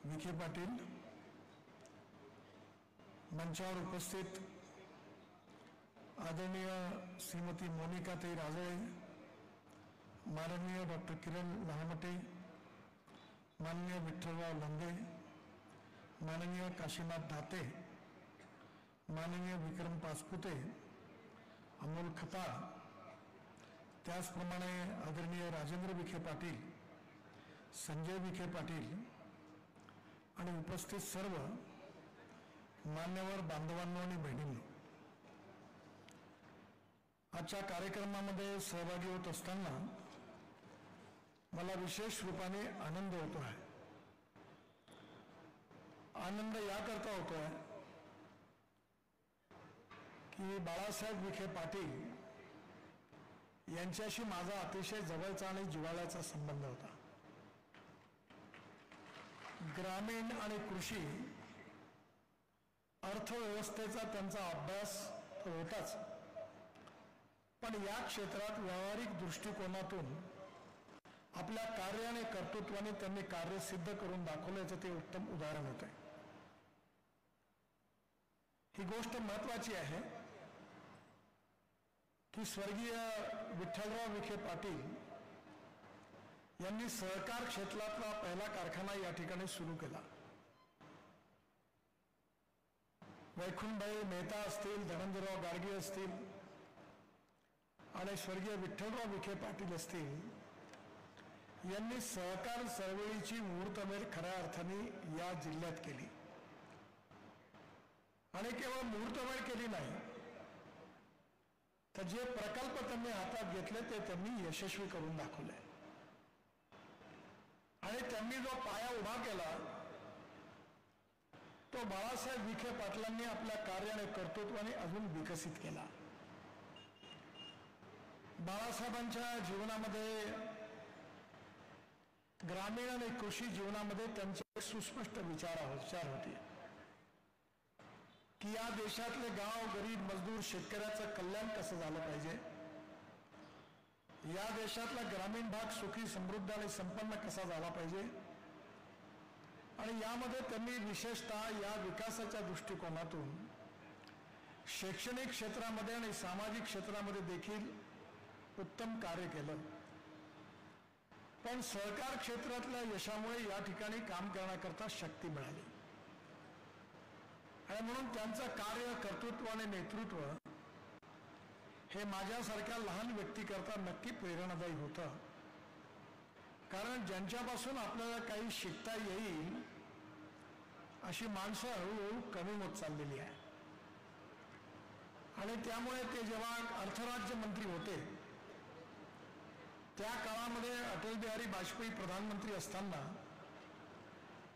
[SPEAKER 5] विखे पाटील, मंचावर उपस्थित आदरणीय श्रीमती मोनिकाताई राजळे, माननीय डॉक्टर किरण लहामटे, माननीय विठ्ठलराव लंगे, माननीय काशीनाथ दाते, माननीय विक्रम पाचपुते, अमोल खताळ, त्याचप्रमाणे आदरणीय राजेंद्र विखे पाटील, संजय विखे पाटील आणि उपस्थित सर्व मान्यवर बांधवांनो आणि बहिणींनो, आजच्या कार्यक्रमामध्ये सहभागी होत असताना मला विशेष रूपाने आनंद होतो आहे. आनंद याकरता होतो आहे की बाळासाहेब विखे पाटील यांच्याशी माझा अतिशय जवळचा आणि जिव्हाळ्याचा संबंध होता. ग्रामीण आणि कृषी अर्थव्यवस्थेचा त्यांचा अभ्यास होताच, पण या क्षेत्रात व्यावहारिक दृष्टिकोनातून आपल्या कार्य आणि कर्तृत्वाने त्यांनी कार्य सिद्ध करून दाखवल्याचं ते उत्तम उदाहरण होते. ही गोष्ट महत्वाची आहे की स्वर्गीय विठ्ठलराव विखे पाटील यांनी सहकार क्षेत्रातला पहिला कारखाना या ठिकाणी सुरू केला. वैकुंठभाई मेहता असतील, धनंजयराव गाडगे असतील आणि स्वर्गीय विठ्ठलराव विखे पाटील असतील, यांनी सहकार चळवळीची मुहूर्तमेढ खऱ्या अर्थाने या जिल्ह्यात केली. आणि केवळ मुहूर्तमेढ केली नाही, तर जे प्रकल्प त्यांनी हातात घेतले ते त्यांनी यशस्वी करून दाखवले. आणि त्यांनी जो पाया उभा केला तो बाळासाहेब विखे पाटलांनी आपल्या कार्य आणि कर्तृत्वाने अजून विकसित केला. बाळासाहेबांच्या जीवनामध्ये, ग्रामीण आणि कृषी जीवनामध्ये त्यांचे सुस्पष्ट विचार होते की या देशातले गाव, गरीब, मजदूर, शेतकऱ्याचं कल्याण कसं झालं पाहिजे, या देशातला ग्रामीण भाग सुखी, समृद्ध आणि संपन्न कसा झाला पाहिजे. आणि यामध्ये त्यांनी विशेषतः या विकासाच्या दृष्टिकोनातून शैक्षणिक क्षेत्रामध्ये आणि सामाजिक क्षेत्रामध्ये देखील उत्तम कार्य केलं. पण सहकार क्षेत्रातल्या यशामुळे या ठिकाणी काम करण्याकरता शक्ती मिळाली आणि म्हणून त्यांचं कार्य, कर्तृत्व आणि नेतृत्व हे माझ्यासारख्या लहान व्यक्तीकरता नक्की प्रेरणादायी होतं. कारण ज्यांच्यापासून आपल्याला काही शिकता येईल अशी माणसं हळूहळू कमी होत चाललेली आहे. आणि त्यामुळे ते जेव्हा अर्थराज्यमंत्री होते त्या काळामध्ये अटल बिहारी वाजपेयी प्रधानमंत्री असताना,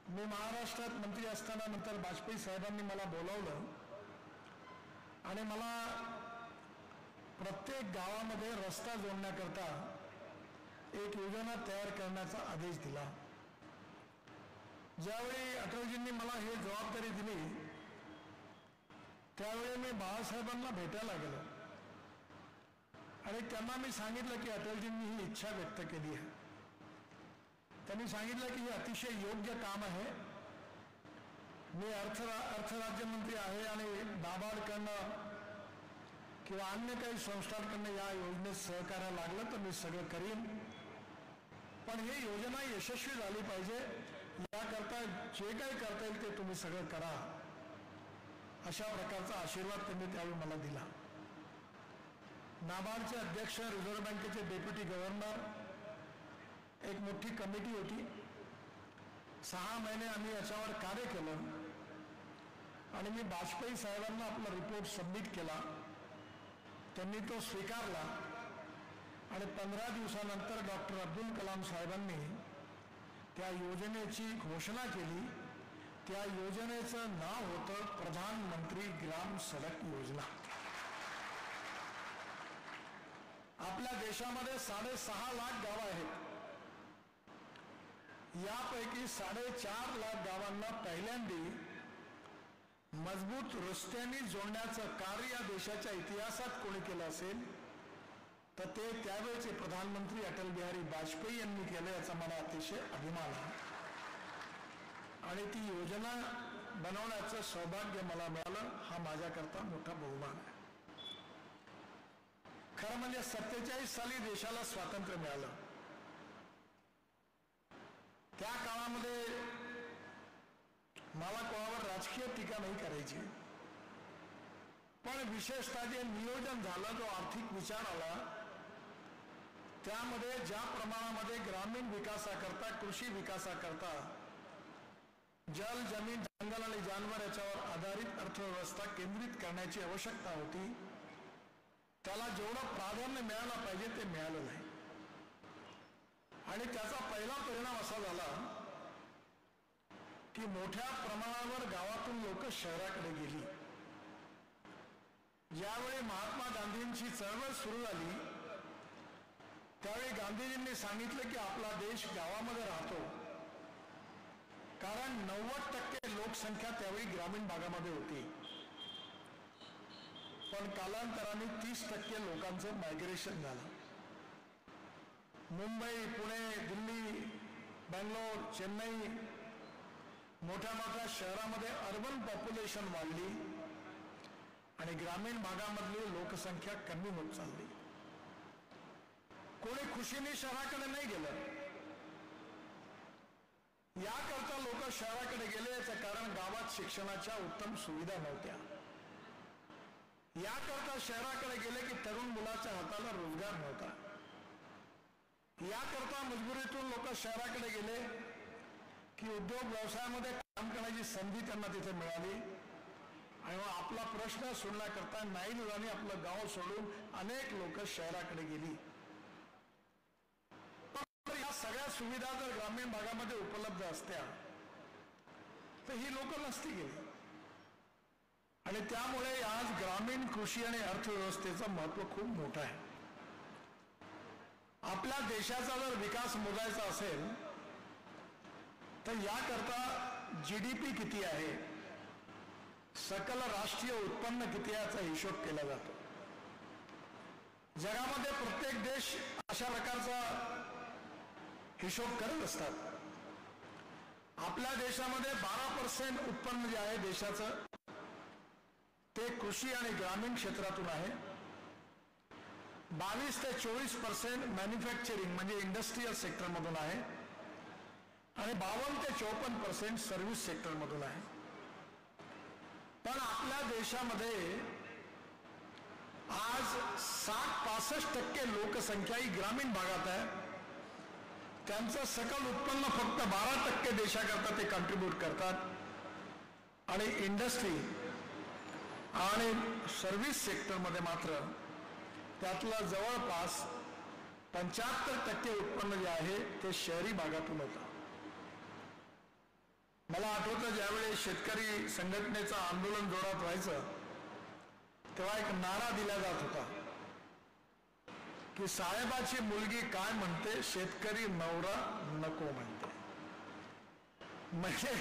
[SPEAKER 5] मी महाराष्ट्रात मंत्री असताना नंतर वाजपेयी साहेबांनी मला बोलावलं आणि मला प्रत्येक गावामध्ये रस्ता जोडण्याकरता एक योजना तयार करण्याचा आदेश दिला. ज्यावेळी अटलजींनी मला ही जबाबदारी दिली त्यावेळी मी बाळासाहेबांना भेटायला गेलो आणि त्यांना मी सांगितलं की अटलजींनी ही इच्छा व्यक्त केली आहे. त्यांनी सांगितलं की हे अतिशय योग्य काम आहे. मी अर्थराज्यमंत्री आहे आणि नाबार्डकडनं किंवा अन्य काही संस्थांकडनं या योजनेत सहकार्य लागलं तर मी सगळं करीन, पण ही योजना यशस्वी झाली पाहिजे, याकरता जे काही करता येईल ते तुम्ही सगळं करा, अशा प्रकारचा आशीर्वाद त्यांनी त्यावेळी मला दिला. नाबार्डचे अध्यक्ष, रिझर्व्ह बँकेचे डेप्युटी गव्हर्नर, एक मोठी कमिटी होती. 6 महिने आम्ही याच्यावर कार्य केलं आणि मी वाजपेयी साहेबांना आपला रिपोर्ट सबमिट केला. त्यांनी तो स्वीकारला आणि 15 दिवसानंतर डॉक्टर अब्दुल कलाम साहेबांनी त्या योजनेची घोषणा केली. त्या योजनेचं नाव होतं प्रधानमंत्री ग्राम सडक योजना. आपल्या देशामध्ये 6.5 लाख गावं आहेत. यापैकी 4.5 लाख गावांना पहिल्यांदा मजबूत रस्त्यांनी जोडण्याचं कार्य या देशाच्या इतिहासात कोणी केलं असेल तर ते त्यावेळेचे प्रधानमंत्री अटल बिहारी वाजपेयी यांनी केलं. याचा मला अतिशय अभिमान आहे आणि ती योजना बनवण्याचं सौभाग्य मला मिळालं. हा माझ्याकरता मोठा बहुमान आहे. खरं म्हणजे 47 साली देशाला स्वातंत्र्य मिळालं. त्या काळामध्ये मला कोणावर राजकीय टीका नाही करायची, पण विशेषतः जे नियोजन झालं, जो आर्थिक विचार आला, त्यामध्ये ज्या प्रमाणामध्ये ग्रामीण विकासाकरता, कृषी विकासाकरता जल, जमीन, जंगल आणि जानवर याच्यावर आधारित अर्थव्यवस्था केंद्रित करण्याची आवश्यकता होती, त्याला जेवढं प्राधान्य मिळालं पाहिजे ते मिळालं नाही. आणि त्याचा पहिला परिणाम असा झाला की मोठ्या प्रमाणावर गावातून लोक शहराकडे गेली. ज्यावेळी महात्मा गांधींची चळवळ सुरू झाली त्यावेळी गांधीजींनी सांगितलं की आपला देश गावामध्ये राहतो, कारण 90% लोकसंख्या त्यावेळी ग्रामीण भागामध्ये होती. पण कालांतराने 30% लोकांचं मायग्रेशन झालं. मुंबई, पुणे, दिल्ली, बेंगलोर, चेन्नई, मोठ्या मोठ्या शहरामध्ये अर्बन पॉप्युलेशन वाढली आणि ग्रामीण भागामधली लोकसंख्या कमी होत चालली. कोणी खुशीने शहराकडे नाही गेलं. याकरता लोक शहराकडे गेले याचं कारण गावात शिक्षणाच्या उत्तम सुविधा नव्हत्या. याकरता शहराकडे गेले की तरुण मुलाच्या हाताला रोजगार नव्हता. याकरता मजबुरीतून लोक शहराकडे गेले की उद्योग व्यवसायामध्ये काम करण्याची संधी त्यांना तिथे मिळाली आणि मग आपला प्रश्न सोडण्याकरता नाईलाजाने आपलं गाव सोडून अनेक लोक शहराकडे गेली. या सगळ्या सुविधा जर ग्रामीण भागामध्ये उपलब्ध असत्या तर ही लोक नसती गेली. आणि त्यामुळे आज ग्रामीण कृषी आणि अर्थव्यवस्थेचं महत्व खूप मोठं आहे. आपल्या देशाचा जर विकास मोजायचा असेल तर याकरता GDP किती आहे, सकल राष्ट्रीय उत्पन्न किती आहे याचा हिशोब केला जातो. जगामध्ये प्रत्येक देश अशा प्रकारचा हिशोब करत असतात. आपल्या देशामध्ये 12% उत्पन्न जे आहे देशाचं ते कृषी आणि ग्रामीण क्षेत्रातून आहे. 22 ते 24% मॅन्युफॅक्चरिंग म्हणजे इंडस्ट्रियल सेक्टरमधून आहे आणि 52 ते 54% सर्व्हिस सेक्टरमधून आहे. पण आपल्या देशामध्ये आज 60-65% लोकसंख्या ही ग्रामीण भागात आहे. त्यांचं सकल उत्पन्न फक्त 12% देशाकरता ते कॉन्ट्रीब्यूट करतात आणि इंडस्ट्री आणि सर्व्हिस सेक्टरमध्ये मात्र त्यातलं जवळपास 75% उत्पन्न जे आहे ते शहरी भागातून होतं. मला आठवतं ज्यावेळी शेतकरी संघटनेचं आंदोलन जोरात व्हायचं तेव्हा एक नारा दिला जात होता की साहेबाची मुलगी काय म्हणते, शेतकरी नवरा नको म्हणते. म्हणजे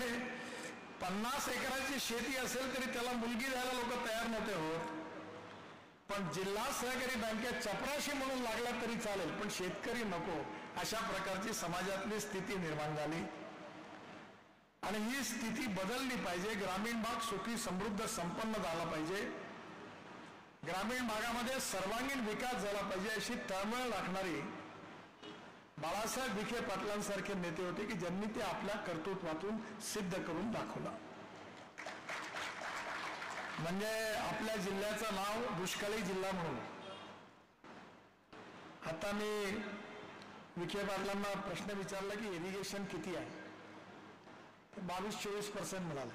[SPEAKER 5] 50 एकराची शेती असेल तरी त्याला मुलगी द्यायला लोक तयार नव्हते होत. पण जिल्हा सहकारी बँकेत चपराशी म्हणून लागला तरी चालेल पण शेतकरी नको, अशा प्रकारची समाजातली स्थिती निर्माण झाली. आणि ही स्थिती बदलली पाहिजे. ग्रामीण भाग सुखी, समृद्ध, संपन्न झाला पाहिजे. ग्रामीण भागामध्ये सर्वांगीण विकास झाला पाहिजे अशी तळमळ राखणारी बाळासाहेब विखे पाटलांसारखे नेते होते की ज्यांनी ते आपल्या कर्तृत्वातून सिद्ध करून दाखवलं. म्हणजे आपल्या जिल्ह्याचं नाव दुष्काळी जिल्हा म्हणून. आता मी विखे पाटलांना प्रश्न विचारला की इरिगेशन किती आहे, 22-24% मिळालं.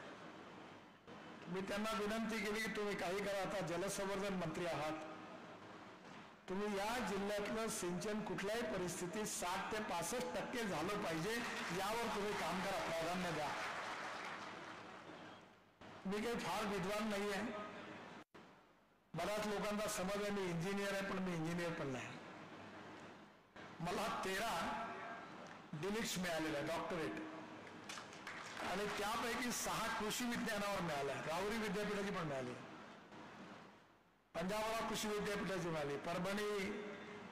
[SPEAKER 5] मी त्यांना विनंती केली की तुम्ही काही करा, आता जलसंवर्धन मंत्री आहात, तुम्ही या जिल्ह्यातलं सिंचन कुठल्याही परिस्थितीत 60 ते 65% झालं पाहिजे, यावर तुम्ही काम करा, प्राधान्य द्या. मी काही फार विद्वान नाही आहे, बऱ्याच लोकांचा समज आहे मी इंजिनियर आहे, पण मी इंजिनियर पण नाही. मला 13 डिलिट्स मिळालेले आहे, डॉक्टरेट, आणि त्यापैकी 6 कृषी विज्ञानावर मिळाल्या. राहुरी विद्यापीठाची पण मिळाली, पंजाबराव कृषी विद्यापीठाची मिळाली, परभणी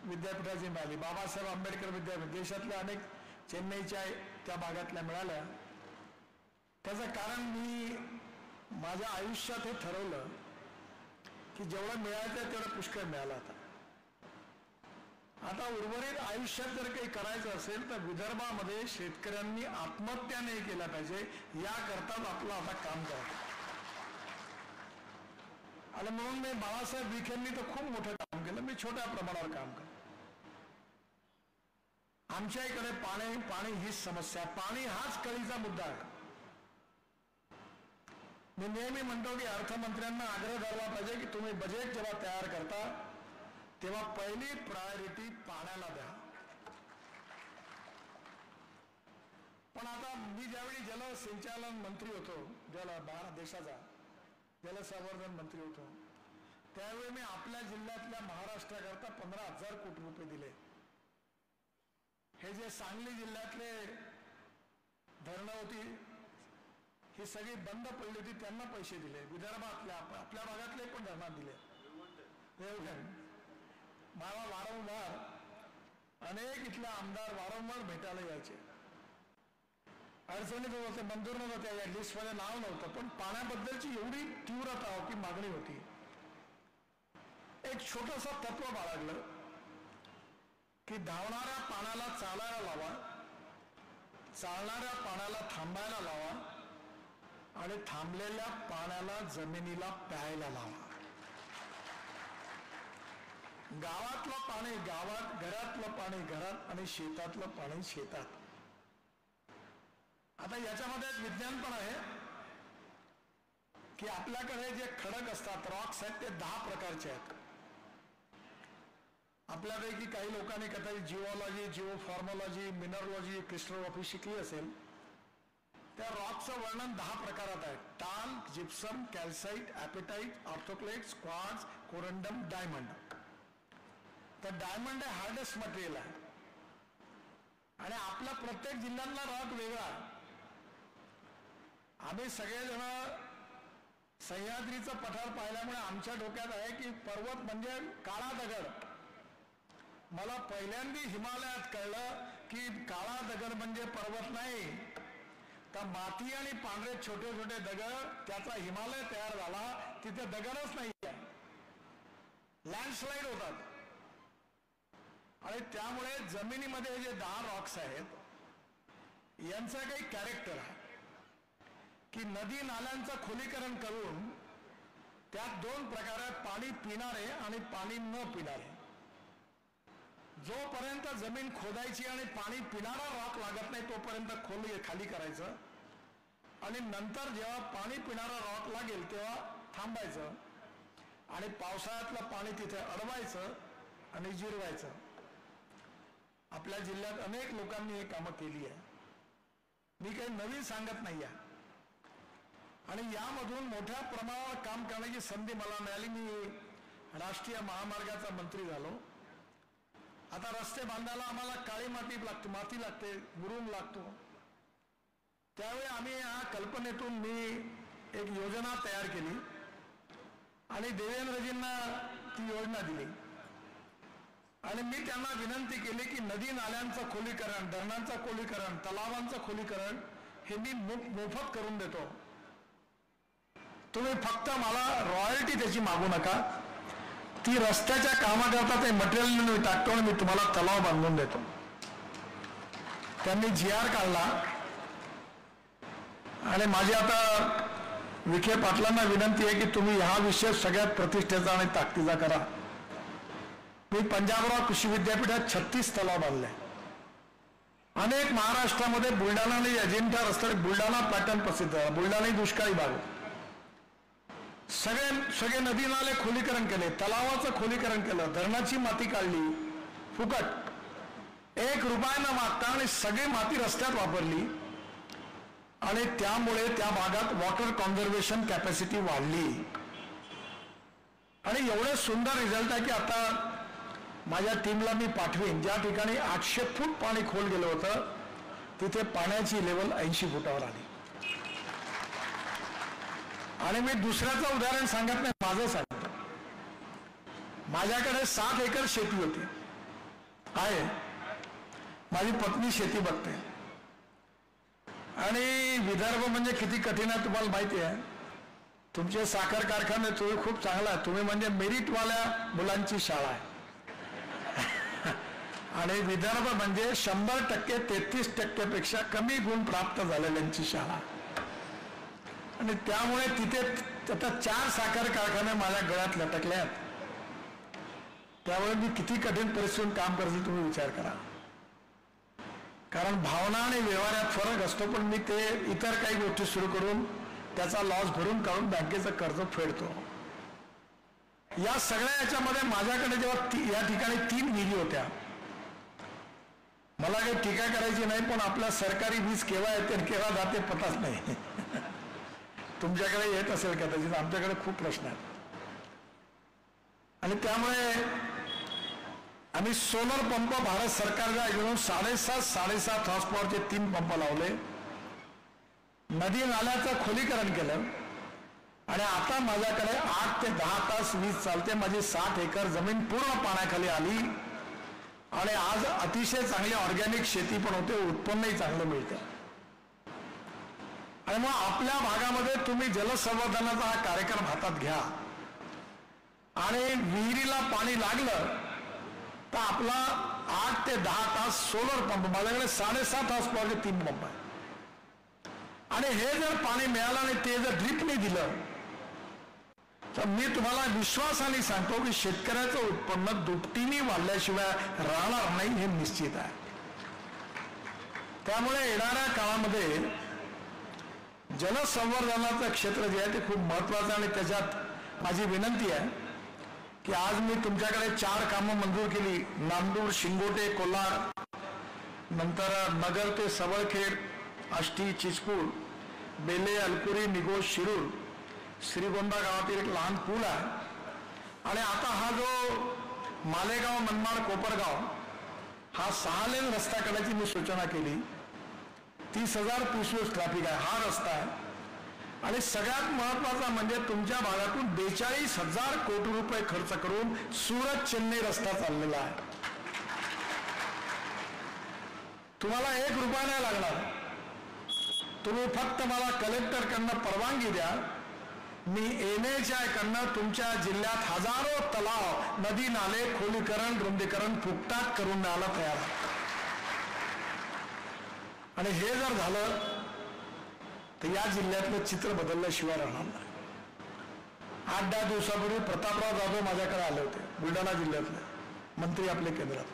[SPEAKER 5] विद्यापीठाची मिळाली, बाबासाहेब आंबेडकर विद्यापीठ, देशातल्या अनेक चेन्नईच्या त्या भागातल्या मिळाल्या. त्याचं कारण मी माझ्या आयुष्यात हे ठरवलं की जेवढं मिळायचं तेवढं पुष्कळ मिळालं. आता उर्वरित आयुष्यात जर काही करायचं असेल तर विदर्भामध्ये शेतकऱ्यांनी आत्महत्या नाही केल्या पाहिजे, याकरताच आपलं आता काम करायचं. आणि म्हणून मी बाळासाहेब विखेंनी तर खूप मोठं काम केलं, मी छोट्या प्रमाणावर काम केलं. आमच्या इकडे पाणी हीच समस्या, पाणी हाच कळीचा मुद्दा आहे. मी नेहमी म्हणतो की अर्थमंत्र्यांना आग्रह धरला पाहिजे की तुम्ही बजेट जेव्हा तयार करता तेव्हा पहिली प्रायोरिटी पाण्याला द्या. पण आता मी ज्यावेळी जलसंचालन मंत्री होतो, भारत देशाचा जलसंवर्धन मंत्री होतो, त्यावेळी मी आपल्या जिल्ह्यातल्या महाराष्ट्राकरता 15,000 कोटी रुपये दिले. हे जे सांगली जिल्ह्यातले धरणं होती ही सगळी बंद पडली होती, त्यांना पैसे दिले. विदर्भातल्या आपल्या भागातले पण धरणात दिले. मला वारंवार अनेक इथले आमदार वारंवार भेटायला यायचे, अडचणीत होते, मंजूर नव्हतं, या लिस्टमध्ये नाव नव्हतं, पण पाण्याबद्दलची एवढी तीव्रता होती, मागणी होती. एक छोटंसं तत्व बाळगलं की धावणाऱ्या पाण्याला चालायला लावा, चालणाऱ्या पाण्याला थांबायला लावा, आणि थांबलेल्या पाण्याला जमिनीला प्यायला लावा. गावातलं पाणी गावात, घरातलं पाणी घरात, आणि शेतातलं पाणी शेतात. आता याच्यामध्ये एक विज्ञान पण आहे की आपल्याकडे जे खडक असतात, रॉक्स आहेत, ते 10 प्रकारचे आहेत. आपल्यापैकी काही लोकांनी कदाचित जिओलॉजी, जिओफॉर्मॉलॉजी, मिनरलॉजी, क्रिस्टलोग्राफी शिकली असेल. त्या रॉकचं वर्णन 10 प्रकारात आहे. Talc, gypsum, calcite, apatite, orthoclase, quartz, corundum, diamond. तर डायमंड हे हार्डेस्ट मटेरियल आहे, आणि आपल्या प्रत्येक जिल्ह्यातला रॉक वेगळा. आम्ही सगळेजण सह्याद्रीचं पठार पाहिल्यामुळे आमच्या डोक्यात आहे की पर्वत म्हणजे काळा दगड. मला पहिल्यांदा हिमालयात कळलं की काळा दगड म्हणजे पर्वत नाही, तर माती आणि पांढरे छोटे छोटे दगड, त्याचा हिमालय तयार झाला. तिथे दगडच नाही आहे, लँडस्लाइड होतात. आणि त्यामुळे जमिनीमध्ये जे 10 रॉक्स आहेत यांचं काही कॅरेक्टर आहे की नदी नाल्यांचं खोलीकरण करून त्यात 2 प्रकार आहेत, पाणी पिणारे आणि पाणी न पिणारे. जोपर्यंत जमीन खोदायची आणि पाणी पिणारा रॉक लागत नाही तोपर्यंत खोली खाली करायचं, आणि नंतर जेव्हा पाणी पिणारा रॉक लागेल तेव्हा थांबायचं, आणि पावसाळ्यातलं पाणी तिथे अडवायचं आणि जिरवायचं. आपल्या जिल्ह्यात अनेक लोकांनी ही कामं केली आहे, मी काही नवीन सांगत नाही आहे. आणि यामधून मोठ्या प्रमाणावर काम करण्याची संधी मला मिळाली. मी राष्ट्रीय महामार्गाचा मंत्री झालो. आता रस्ते बांधायला आम्हाला काळी माती लागते, मुरुम लागतो. त्यावेळी आम्ही या कल्पनेतून मी एक योजना तयार केली आणि देवेंद्रजींना ती योजना दिली. आणि मी त्यांना विनंती केली की नदी नाल्यांचं खोलीकरण, धरणांचं खोलीकरण, तलावांचं खोलीकरण हे मी मोफत करून देतो. तुम्ही फक्त मला रॉयल्टी त्याची मागू नका. ती रस्त्याच्या कामाकरता ते मटेरियल मी टाकतो आणि मी तुम्हाला तलाव बांधून देतो. त्यांनी GR काढला. आणि माझी आता विखे पाटलांना विनंती आहे की तुम्ही हा विषय सगळ्यात प्रतिष्ठेचा आणि ताकदीचा करा. मी पंजाबराव कृषी विद्यापीठात 36 तलाव बांधले. अनेक महाराष्ट्रामध्ये बुलढाणा आणि अजिंठा रस्त्यावर बुलढाणा पॅटर्न प्रसिद्ध आहे. बुलढाणा दुष्काळी भाग, सगळे नदी नाले खोलीकरण केले, तलावाचं खोलीकरण केलं, धरणाची माती काढली फुकट, 1 रुपया न मागता, आणि सगळी माती रस्त्यात वापरली. आणि त्यामुळे त्या भागात वॉटर कॉन्झर्वेशन कॅपॅसिटी वाढली. आणि एवढे सुंदर रिझल्ट आहे की आता माझ्या टीमला मी पाठवीन, ज्या ठिकाणी 800 फूट पाणी खोल गेलं होतं तिथे पाण्याची लेवल 80 फुटावर आली. आणि मी दुसऱ्याचं उदाहरण सांगत नाही, माझं सांगतो. माझ्याकडे 7 एकर शेती होती आहे, माझी पत्नी शेती बघते. आणि विदर्भ म्हणजे किती कठीण आहे तुम्हाला माहिती आहे. तुमचे साखर कारखाने तुम्ही खूप चांगला आहे, तुम्ही म्हणजे मेरिटवाल्या मुलांची शाळा आहे. आणि विदर्भ म्हणजे 100% 33% कमी गुण प्राप्त झालेल्यांची शाळा. आणि त्यामुळे तिथे आता 4 साखर कारखाने माझ्या गळ्यात लटकल्यात. त्यामुळे मी किती कठीण परिस्थितीतून काम करतो तुम्ही विचार करा. कारण भावना आणि व्यवहारात फरक असतो, पण मी ते इतर काही गोष्टी सुरू करून त्याचा लॉस भरून काढून बँकेचं कर्ज फेडतो. या सगळ्या याच्यामध्ये माझ्याकडे जेव्हा या ठिकाणी 3 विहिरी होत्या, मला काही टीका करायची नाही, पण आपल्या सरकारी वीज केव्हा येते आणि केव्हा जाते पताच नाही. तुमच्याकडे येत असेल कदाचित, आमच्याकडे खूप प्रश्न आहेत. आणि त्यामुळे आम्ही सोलर पंप भारत सरकारला घेऊन 7.5 हॉर्स पॉवरचे 3 पंप लावले, नदी नाल्याचं खोलीकरण केलं. आणि आता माझ्याकडे 8 ते 10 तास वीज चालते. माझी 60 एकर जमीन पूर्ण पाण्याखाली आली. आणि आज अतिशय चांगली ऑर्गॅनिक शेती पण होते, उत्पन्नही चांगलं मिळतं. आणि मग आपल्या भागामध्ये तुम्ही जलसंवर्धनाचा हा कार्यक्रम हातात घ्या. आणि विहिरीला पाणी लागलं तर आपला 8 ते 10 तास सोलर पंप, माझ्याकडे 7.5 हॉर्स पॉवरचे 3 पंप आहे. आणि हे जर पाणी मिळालं आणि ते जर ड्रिपने दिलं तर मी तुम्हाला विश्वासाने सांगतो की शेतकऱ्याचं उत्पन्न दुपटीने वाढल्याशिवाय राहणार नाही, हे निश्चित आहे. त्यामुळे येणाऱ्या काळामध्ये जलसंवर्धनाचं क्षेत्र जे आहे ते खूप महत्वाचं. आणि त्याच्यात माझी विनंती आहे की आज मी तुमच्याकडे 4 कामं मंजूर केली. नांदूर, शिंगोटे, कोलार, नंतर नगर ते सबळखेड, आष्टी, चिचपूर, बेले, अलकुरी, निगोज, शिरूर, श्रीगोंदा गावातील एक लहान पूल आहे. आणि आता हा जो मालेगाव, मनमाड, कोपरगाव हा 6 लेन रस्ता करायची मी सूचना केली. 30,000 PCOS ट्रॅफिक आहे हा रस्ता आहे. आणि सगळ्यात महत्वाचा म्हणजे तुमच्या भागातून 42,000 कोटी रुपये खर्च करून सुरत चेन्नई रस्ता चाललेला आहे. तुम्हाला 1 रुपया नाही लागणार. तुम्ही फक्त मला कलेक्टरकडनं परवानगी द्या. मी NHAI कडनं तुमच्या जिल्ह्यात हजारो तलाव, नदी नाले खोलीकरण, रुंदीकरण फुकटात करून द्यायला तयार आहे. आणि हे जर झालं तर या जिल्ह्यातलं चित्र बदलल्याशिवाय राहणार नाही. 8-10 दिवसापूर्वी प्रतापराव जाधव माझ्याकडे आले होते, बुलढाणा जिल्ह्यातले मंत्री आपले केंद्रात.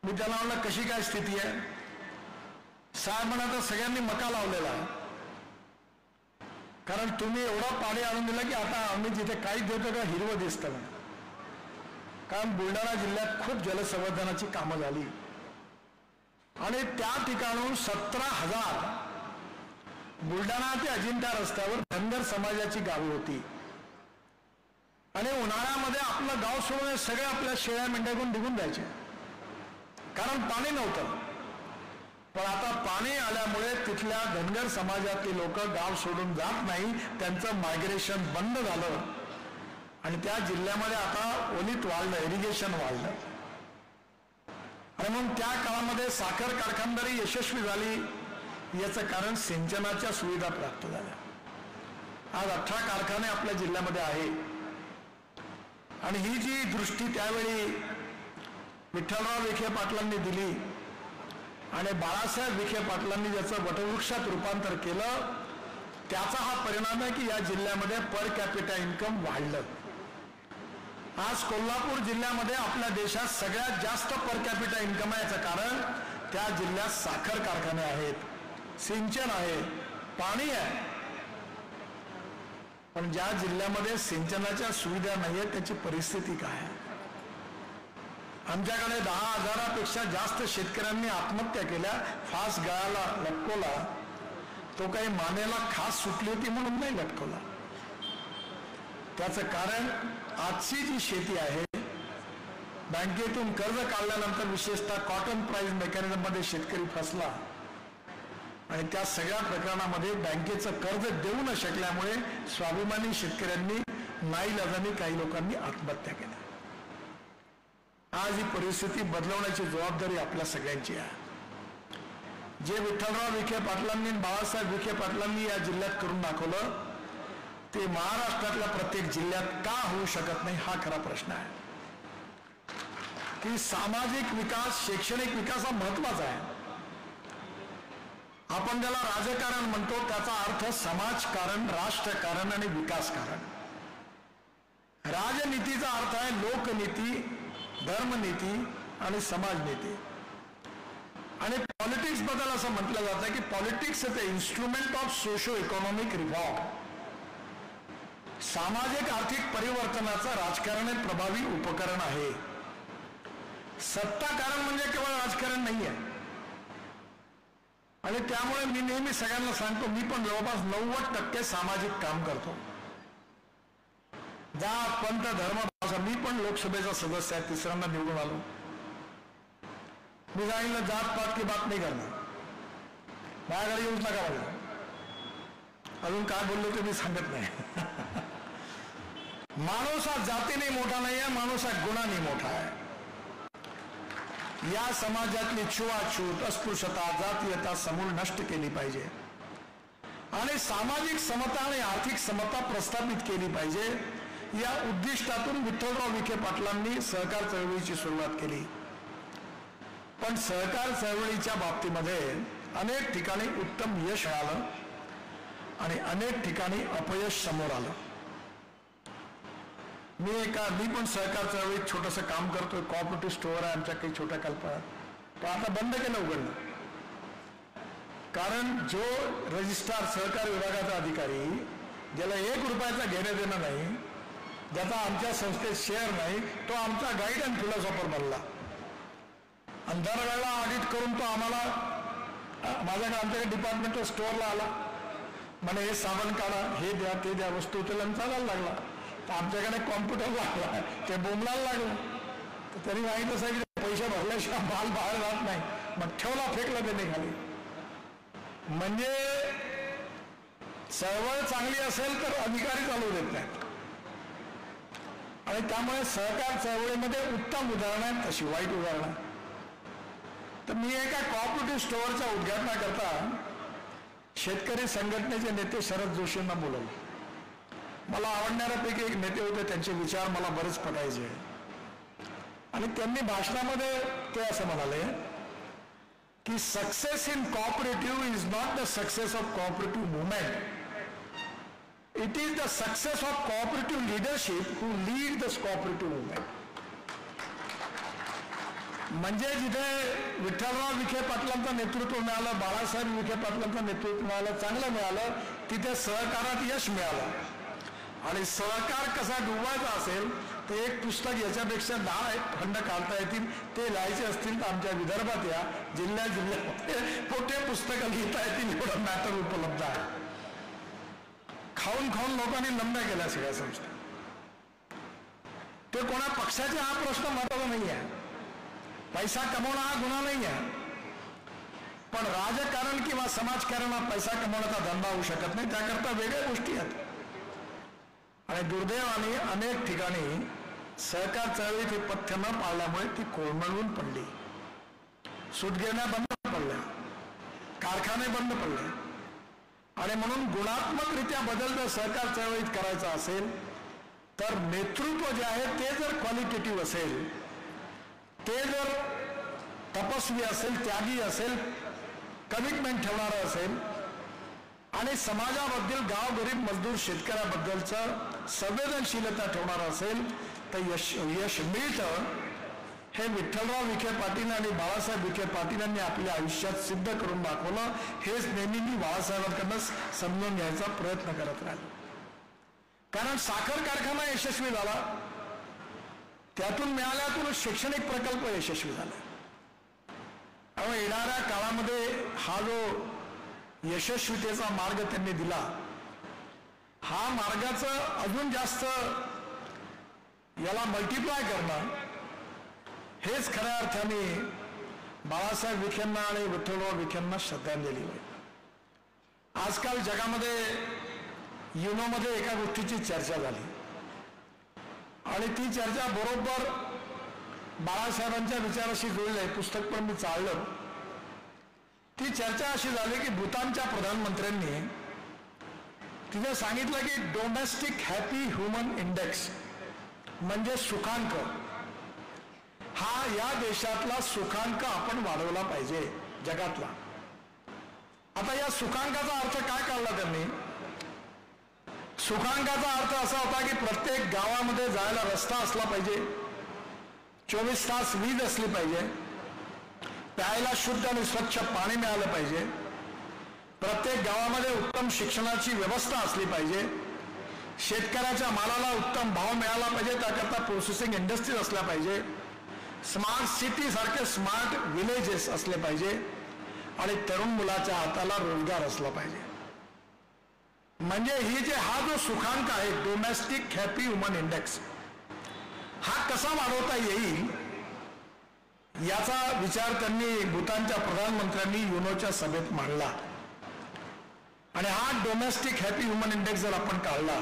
[SPEAKER 5] मी त्यांना म्हणलं कशी काय स्थिती आहे. साहेब म्हणा सगळ्यांनी मका लावलेला आहे, कारण तुम्ही एवढं पाणी आणून दिलं की आता आम्ही जिथे काही देतो का हिरवं दिसतं. कारण बुलढाणा जिल्ह्यात खूप जलसंवर्धनाची कामं झाली. आणि त्या ठिकाणून 17,000 बुलढाणा ते अजिंठा रस्त्यावर धनगर समाजाची गावे होती. आणि उन्हाळ्यामध्ये आपलं गाव सोडून सगळे आपल्या शेळ्या मेंढ्याकडून निघून जायचे, कारण पाणी नव्हतं. पण आता पाणी आल्यामुळे तिथल्या धनगर समाजातली लोक गाव सोडून जात नाही, त्यांचं मायग्रेशन बंद झालं. आणि त्या जिल्ह्यामध्ये आता ओलीत वाढलं, इरिगेशन वाढलं. आणि मग त्या काळामध्ये साखर कारखानदारी यशस्वी झाली. याचं कारण सिंचनाच्या सुविधा प्राप्त झाल्या. आज 18 कारखाने आपल्या जिल्ह्यामध्ये आहे. आणि ही जी दृष्टी त्यावेळी विठ्ठलराव विखे पाटलांनी दिली आणि बाळासाहेब विखे पाटलांनी ज्याचं वटवृक्षात रूपांतर केलं, त्याचा हा परिणाम आहे की या जिल्ह्यामध्ये पर कॅपिटा इन्कम वाढलं. आज कोल्हापूर जिल्ह्यामध्ये आपल्या देशात सगळ्यात जास्त पर कॅपिटा इन्कम आहे. याचं कारण त्या जिल्ह्यात साखर कारखाने आहेत, सिंचन आहे, पाणी आहे. पण ज्या जिल्ह्यामध्ये सिंचनाच्या सुविधा नाही आहेत त्याची परिस्थिती काय आहे? आमच्याकडे 10,000पेक्षा जास्त शेतकऱ्यांनी आत्महत्या केल्या. फास गळाला लटकवला, तो काही मानेला खास सुटली होती म्हणून नाही लटकवला. त्याचं कारण आजची जी शेती आहे, बँकेतून कर्ज काढल्यानंतर विशेषतः कॉटन प्राइस मेकॅनिझम मध्ये शेतकरी फसला आणि त्या सगळ्या प्रकरणामध्ये बँकेचं कर्ज देऊ न शकल्यामुळे स्वाभिमानी शेतकऱ्यांनी नाईलाजाने काही लोकांनी आत्महत्या केल्या. आज ही परिस्थिती बदलवण्याची जबाबदारी आपल्या सगळ्यांची आहे. जे विठ्ठलराव विखे पाटलांनी, बाळासाहेब विखे पाटलांनी या जिल्ह्यात करून दाखवलं, ते महाराष्ट्रातल्या प्रत्येक जिल्ह्यात का होऊ शकत नाही हा खरा प्रश्न आहे. की सामाजिक विकास, शैक्षणिक विकास हा महत्वाचा आहे. आपण ज्याला राजकारण म्हणतो त्याचा अर्थ समाजकारण, राष्ट्रकारण आणि विकासकारण. राजनीतीचा अर्थ आहे लोकनीती, धर्मनीती आणि समाजनीती. आणि पॉलिटिक्स बद्दल असं म्हटलं जातं की politics is the instrument of socio economic reform. सामाजिक आर्थिक परिवर्तनाचं राजकारण हे प्रभावी उपकरण आहे. सत्ताकारण म्हणजे केवळ राजकारण नाही आहे. आणि त्यामुळे मी नेहमी सगळ्यांना सांगतो, मी पण जवळपास 90% सामाजिक काम करतो. जात पंथ धर्म भाषा, मी पण लोकसभेचा सदस्य आहे, तिसऱ्यांदा निवडून आलो. मी सांगितलं जात पात की बात नाही करणार, माझ्याकडे येऊच नका बघा. अजून काय बोललो ते मी सांगत नाही. माणूस हा जातीने मोठा नाही आहे, माणूस हा गुणाने मोठा आहे. या समाजातली छुआछूत, अस्पृश्यता, जातीयता समूळ नष्ट केली पाहिजे आणि सामाजिक समता आणि आर्थिक समता प्रस्थापित केली पाहिजे. या उद्दिष्टातून विठ्ठलराव विखे पाटलांनी सहकार चळवळीची सुरुवात केली. पण सहकार चळवळीच्या बाबतीमध्ये अनेक ठिकाणी उत्तम यश आलं आणि अनेक ठिकाणी अपयश समोर आलं. मी पण सहकार चळवळीत छोटंसं काम करतोय. कॉपरेटिव्ह स्टोअर आहे आमच्या काही छोट्या कल्पनात, तो आता बंद केलं उघडणं. कारण जो रजिस्ट्रार सहकार विभागाचा अधिकारी, ज्याला 1 रुपयाचा घेणं देणं नाही, ज्याचा आमच्या संस्थेत शेअर नाही, तो आमचा गाईड अँड फिलॉसॉफर बनला. आणि दरवेळेला ऑडिट करून तो आम्हाला आमच्याकडे डिपार्टमेंटल स्टोअरला आला, म्हणे हे साबण काढा, हे द्या, ते द्या, वस्तू उचलून चालायला लागला. तर आमच्याकडे कॉम्प्युटर लागला, ते बोंबलायला लागलं. तर तरी माहीत असं की पैसे भरल्याशिवाय माल बाहेर राहत नाही. मग ठेवला, फेकला त्याने खाली. म्हणजे चळवळ चांगली असेल तर अधिकारी चालू देत नाहीत. आणि त्यामुळे सहकार चळवळीमध्ये उत्तम उदाहरण आहेत, तशी वाईट उदाहरणं. तर मी एका कॉपरेटिव्ह स्टोअरच्या उद्घाटनाकरता शेतकरी संघटनेचे नेते शरद जोशींना बोलवलं. मला आवडणाऱ्यापैकी एक नेते होते, त्यांचे विचार मला बरेच पटायचे. आणि त्यांनी भाषणामध्ये ते असं म्हणाले की success in cooperative is not the success of cooperative movement, it is the success of cooperative leadership who lead this cooperative movement. म्हणजे जिथे विठ्ठलराव विखे पाटलांचं नेतृत्व मिळालं, बाळासाहेब विखे पाटलांचं नेतृत्व मिळालं, चांगलं मिळालं, तिथे सहकारात यश मिळालं. आणि सहकार कसा डुबवायचा असेल तर एक पुस्तक याच्यापेक्षा 10 खंड काढता येतील. ते लिहायचे असतील तर आमच्या विदर्भात या जिल्ह्यामध्ये मोठे पुस्तकं लिहिता येतील, एवढं मॅटर उपलब्ध आहे. खाऊन खाऊन लोकांनी लंब्या केल्या सगळ्या संस्था. ते कोणा पक्षाचा हा प्रश्न महत्वाचा नाही आहे. पैसा कमवणं हा गुन्हा नाही आहे, पण राजकारण किंवा समाजकारण हा पैसा कमवण्याचा धंदा होऊ शकत नाही. त्याकरता वेगळ्या गोष्टी आहेत. आणि दुर्दैवाने अनेक ठिकाणी सहकार चळवळीत हे पथ्य न पाळल्यामुळे ती कोळमळून पडली. सूतगिरण्या बंद पडल्या, कारखाने बंद पडले. आणि म्हणून गुणात्मकरित्या बदल जर सहकार चळवळीत करायचा असेल तर नेतृत्व जे आहे ते जर क्वालिटेटिव्ह असेल, ते जर तपस्वी असेल, त्यागी असेल, कमिटमेंट ठेवणारं असेल आणि समाजाबद्दल, गाव गरीब मजदूर शेतकऱ्याबद्दलचं संवेदनशीलता ठेवणार असेल तर यश मिळतं. हे विठ्ठलराव विखे पाटील आणि बाळासाहेब विखे पाटील यांनी आपल्या आयुष्यात सिद्ध करून दाखवलं. हेच नेहमी मी बाळासाहेबांकडनं समजून घ्यायचा प्रयत्न करत राहिलो. कारण साखर कारखाना यशस्वी झाला, त्यातून मिळाल्यातून शैक्षणिक प्रकल्प यशस्वी झाला. त्यामुळे येणाऱ्या काळामध्ये हा जो यशस्वीतेचा मार्ग त्यांनी दिला, हा मार्गाचं अजून जास्त याला मल्टिप्लाय करणं हेच खऱ्या अर्थाने बाळासाहेब विखेंना आणि विठ्ठलराव विखेंना श्रद्धांजली होईल. आजकाल जगामध्ये युनोमध्ये एका गोष्टीची चर्चा झाली आणि ती चर्चा बरोबर बाळासाहेबांच्या विचाराशी जुळली आहे. पुस्तक पण मी चाललं. ती चर्चा अशी झाली की भूतानच्या प्रधानमंत्र्यांनी तिने सांगितलं की डोमेस्टिक हॅपी ह्युमन इंडेक्स म्हणजे सुखांक, हा या देशातला सुखांक आपण वाढवला पाहिजे जगातला. आता या सुखांकाचा अर्थ काय काढला त्यांनी? सुखांकाचा अर्थ असा होता की प्रत्येक गावामध्ये जायला रस्ता असला पाहिजे, 24 तास वीज असली पाहिजे, प्यायला शुद्ध आणि स्वच्छ पाणी मिळालं पाहिजे, प्रत्येक गावामध्ये उत्तम शिक्षणाची व्यवस्था असली पाहिजे, शेतकऱ्याच्या मालाला उत्तम भाव मिळाला पाहिजे, त्याकरता प्रोसेसिंग इंडस्ट्रीज असल्या पाहिजे, स्मार्ट सिटी सारखे स्मार्ट विलेजेस असले पाहिजे आणि तरुण मुलाच्या हाताला रोजगार असला पाहिजे. म्हणजे ही जे हा जो सुखांक आहे डोमेस्टिक हॅपी ह्युमन इंडेक्स, हा कसा वाढवता येईल याचा विचार त्यांनी भूतानच्या प्रधानमंत्र्यांनी युनोच्या सभेत मांडला. आणि हा डोमेस्टिक हॅपी ह्युमन इंडेक्स जर आपण काढला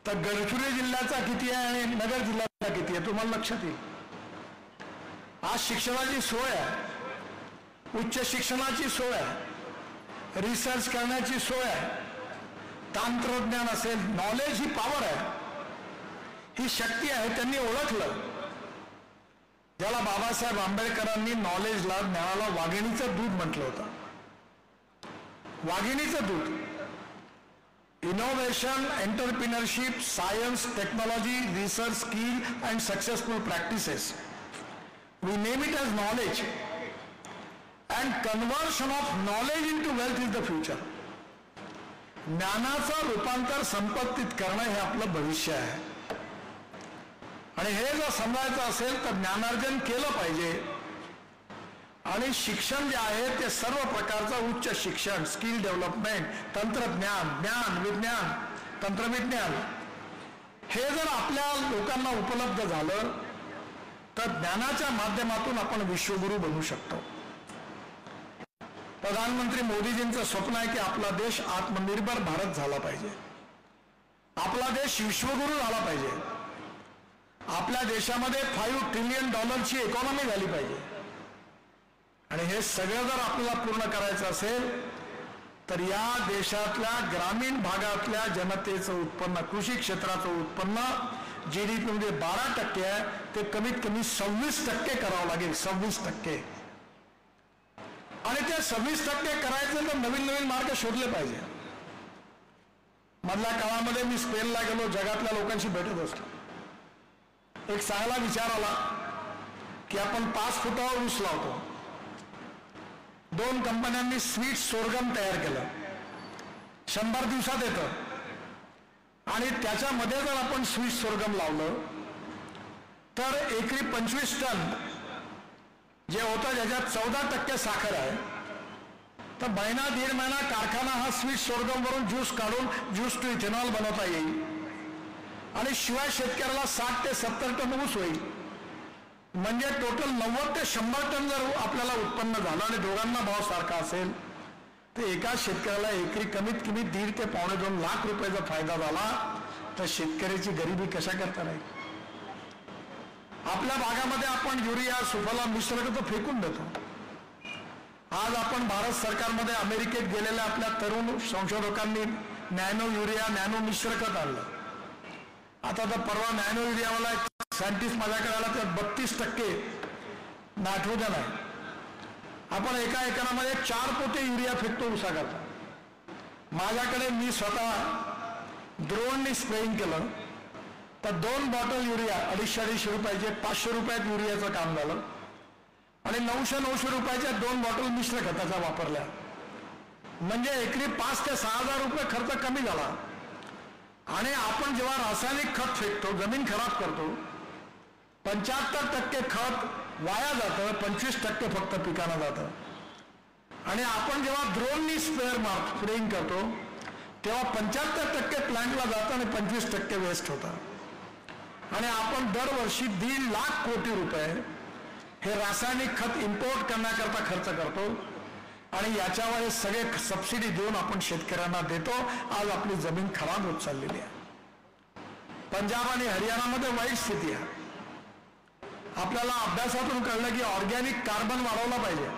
[SPEAKER 5] तर गडचिरोली जिल्ह्याचा किती आहे आणि नगर जिल्ह्याचा किती आहे तुम्हाला लक्षात येईल. आज शिक्षणाची सोय आहे, उच्च शिक्षणाची सोय आहे, रिसर्च करण्याची सोय आहे, तंत्रज्ञान असेल, नॉलेज ही पॉवर आहे, ही शक्ती आहे. त्यांनी ओळखलं ज्याला बाबासाहेब आंबेडकरांनी नॉलेजला, ज्ञानाला वाघिणीचं दूध म्हटलं होतं. वाघिणीचं दूध. Innovation, entrepreneurship, science, technology, research, skill and successful practices. We name it as knowledge, and conversion of knowledge into wealth is the future. ज्ञानाचं रूपांतर संपत्तीत करणं हे आपलं भविष्य आहे. आणि हे जर समजायचं असेल तर ज्ञानार्जन केलं पाहिजे. आणि शिक्षण जे आहे ते सर्व प्रकारचं उच्च शिक्षण, स्किल डेव्हलपमेंट, तंत्रज्ञान, ज्ञान, विज्ञान, तंत्रविज्ञान हे जर आपल्या लोकांना उपलब्ध झालं तर ज्ञानाच्या माध्यमातून आपण विश्वगुरू बनू शकतो. प्रधानमंत्री मोदीजींचं स्वप्न आहे की आपला देश आत्मनिर्भर भारत झाला पाहिजे, आपला देश विश्वगुरू झाला पाहिजे, आपल्या देशामध्ये $5 ट्रिलियन इकॉनॉमी झाली पाहिजे. आणि हे सगळं जर आपल्याला पूर्ण करायचं असेल तर या देशातल्या ग्रामीण भागातल्या जनतेचं उत्पन्न, कृषी क्षेत्राचं उत्पन्न GDP मध्ये 12% आहे, ते कमीत कमी 26% करावं लागेल. 26%. आणि ते 26% करायचं तर नवीन नवीन मार्ग शोधले पाहिजे. मधल्या काळामध्ये मी स्पेनला गेलो, जगातल्या लोकांशी भेटत असतो. एक चांगला विचार आला की आपण 5 फुटावर ऊस लावतो. 2 कंपन्यांनी स्वीट सोरगम तयार केलं, 100 दिवसात येतं. आणि त्याच्यामध्ये जर आपण स्वीट सोरगम लावलं तर एकरी 25 टन जे होतं, ज्याच्यात 14% साखर आहे, तर महिना 1.5 महिना कारखाना हा स्वीट सोरगम वरून ज्यूस काढून ज्यूस टू इथेनॉल बनवता येईल. आणि शिवाय शेतकऱ्याला 60 ते 70 टन ऊस होईल. म्हणजे टोटल 90 ते 100 टन जर आपल्याला उत्पन्न झालं आणि दोघांना भाव सारखा असेल तर एका शेतकऱ्याला एकरी कमीत कमी 1.5 ते $2.25 लाख रुपयाचा फायदा झाला तर शेतकऱ्याची गरिबी कशा करता राहील. आपल्या भागामध्ये आपण युरिया, सुफला मिश्र खतं फेकून देतो. आज आपण भारत सरकारमध्ये अमेरिकेत गेलेल्या आपल्या तरुण संशोधकांनी नॅनो युरिया, नॅनो मिश्र खत आणलं. आता तर परवा नॅनो युरियावाला सायंटिस्ट माझ्याकडे आला, त्यात 32% नायट्रोजन आहे. आपण एका एकरामध्ये 4 पोते युरिया फेकतो ऊसाकरता. माझ्याकडे मी स्वतः ड्रोननी स्प्रेइंग केलं तर 2 बॉटल युरिया 250-250 रुपयाचे 500 रुपयात युरियाचं काम झालं. आणि 900-900 रुपयाच्या 2 बॉटल मिश्र खताचा वापरल्या. म्हणजे एकरी 5 ते 6 हजार रुपये खर्च कमी झाला. आणि आपण जेव्हा रासायनिक खत फेकतो, जमीन खराब करतो, 75% खत वाया जातं, 25% फक्त पिकांना जातं. आणि आपण जेव्हा ड्रोननी स्प्रेइंग करतो तेव्हा 75% प्लांटला जातं आणि 25% वेस्ट होतं. आणि आपण दरवर्षी 1.5 लाख कोटी रुपये हे रासायनिक खत इम्पोर्ट करण्याकरता खर्च करतो आणि याच्यावर सगळे सबसिडी देऊन आपण शेतकऱ्यांना देतो. आज आपली जमीन खराब होत चाललेली आहे. पंजाब आणि हरियाणामध्ये वाईट स्थिती आहे. आपल्याला अभ्यासातून कळलं की ऑर्गॅनिक कार्बन वाढवला पाहिजे.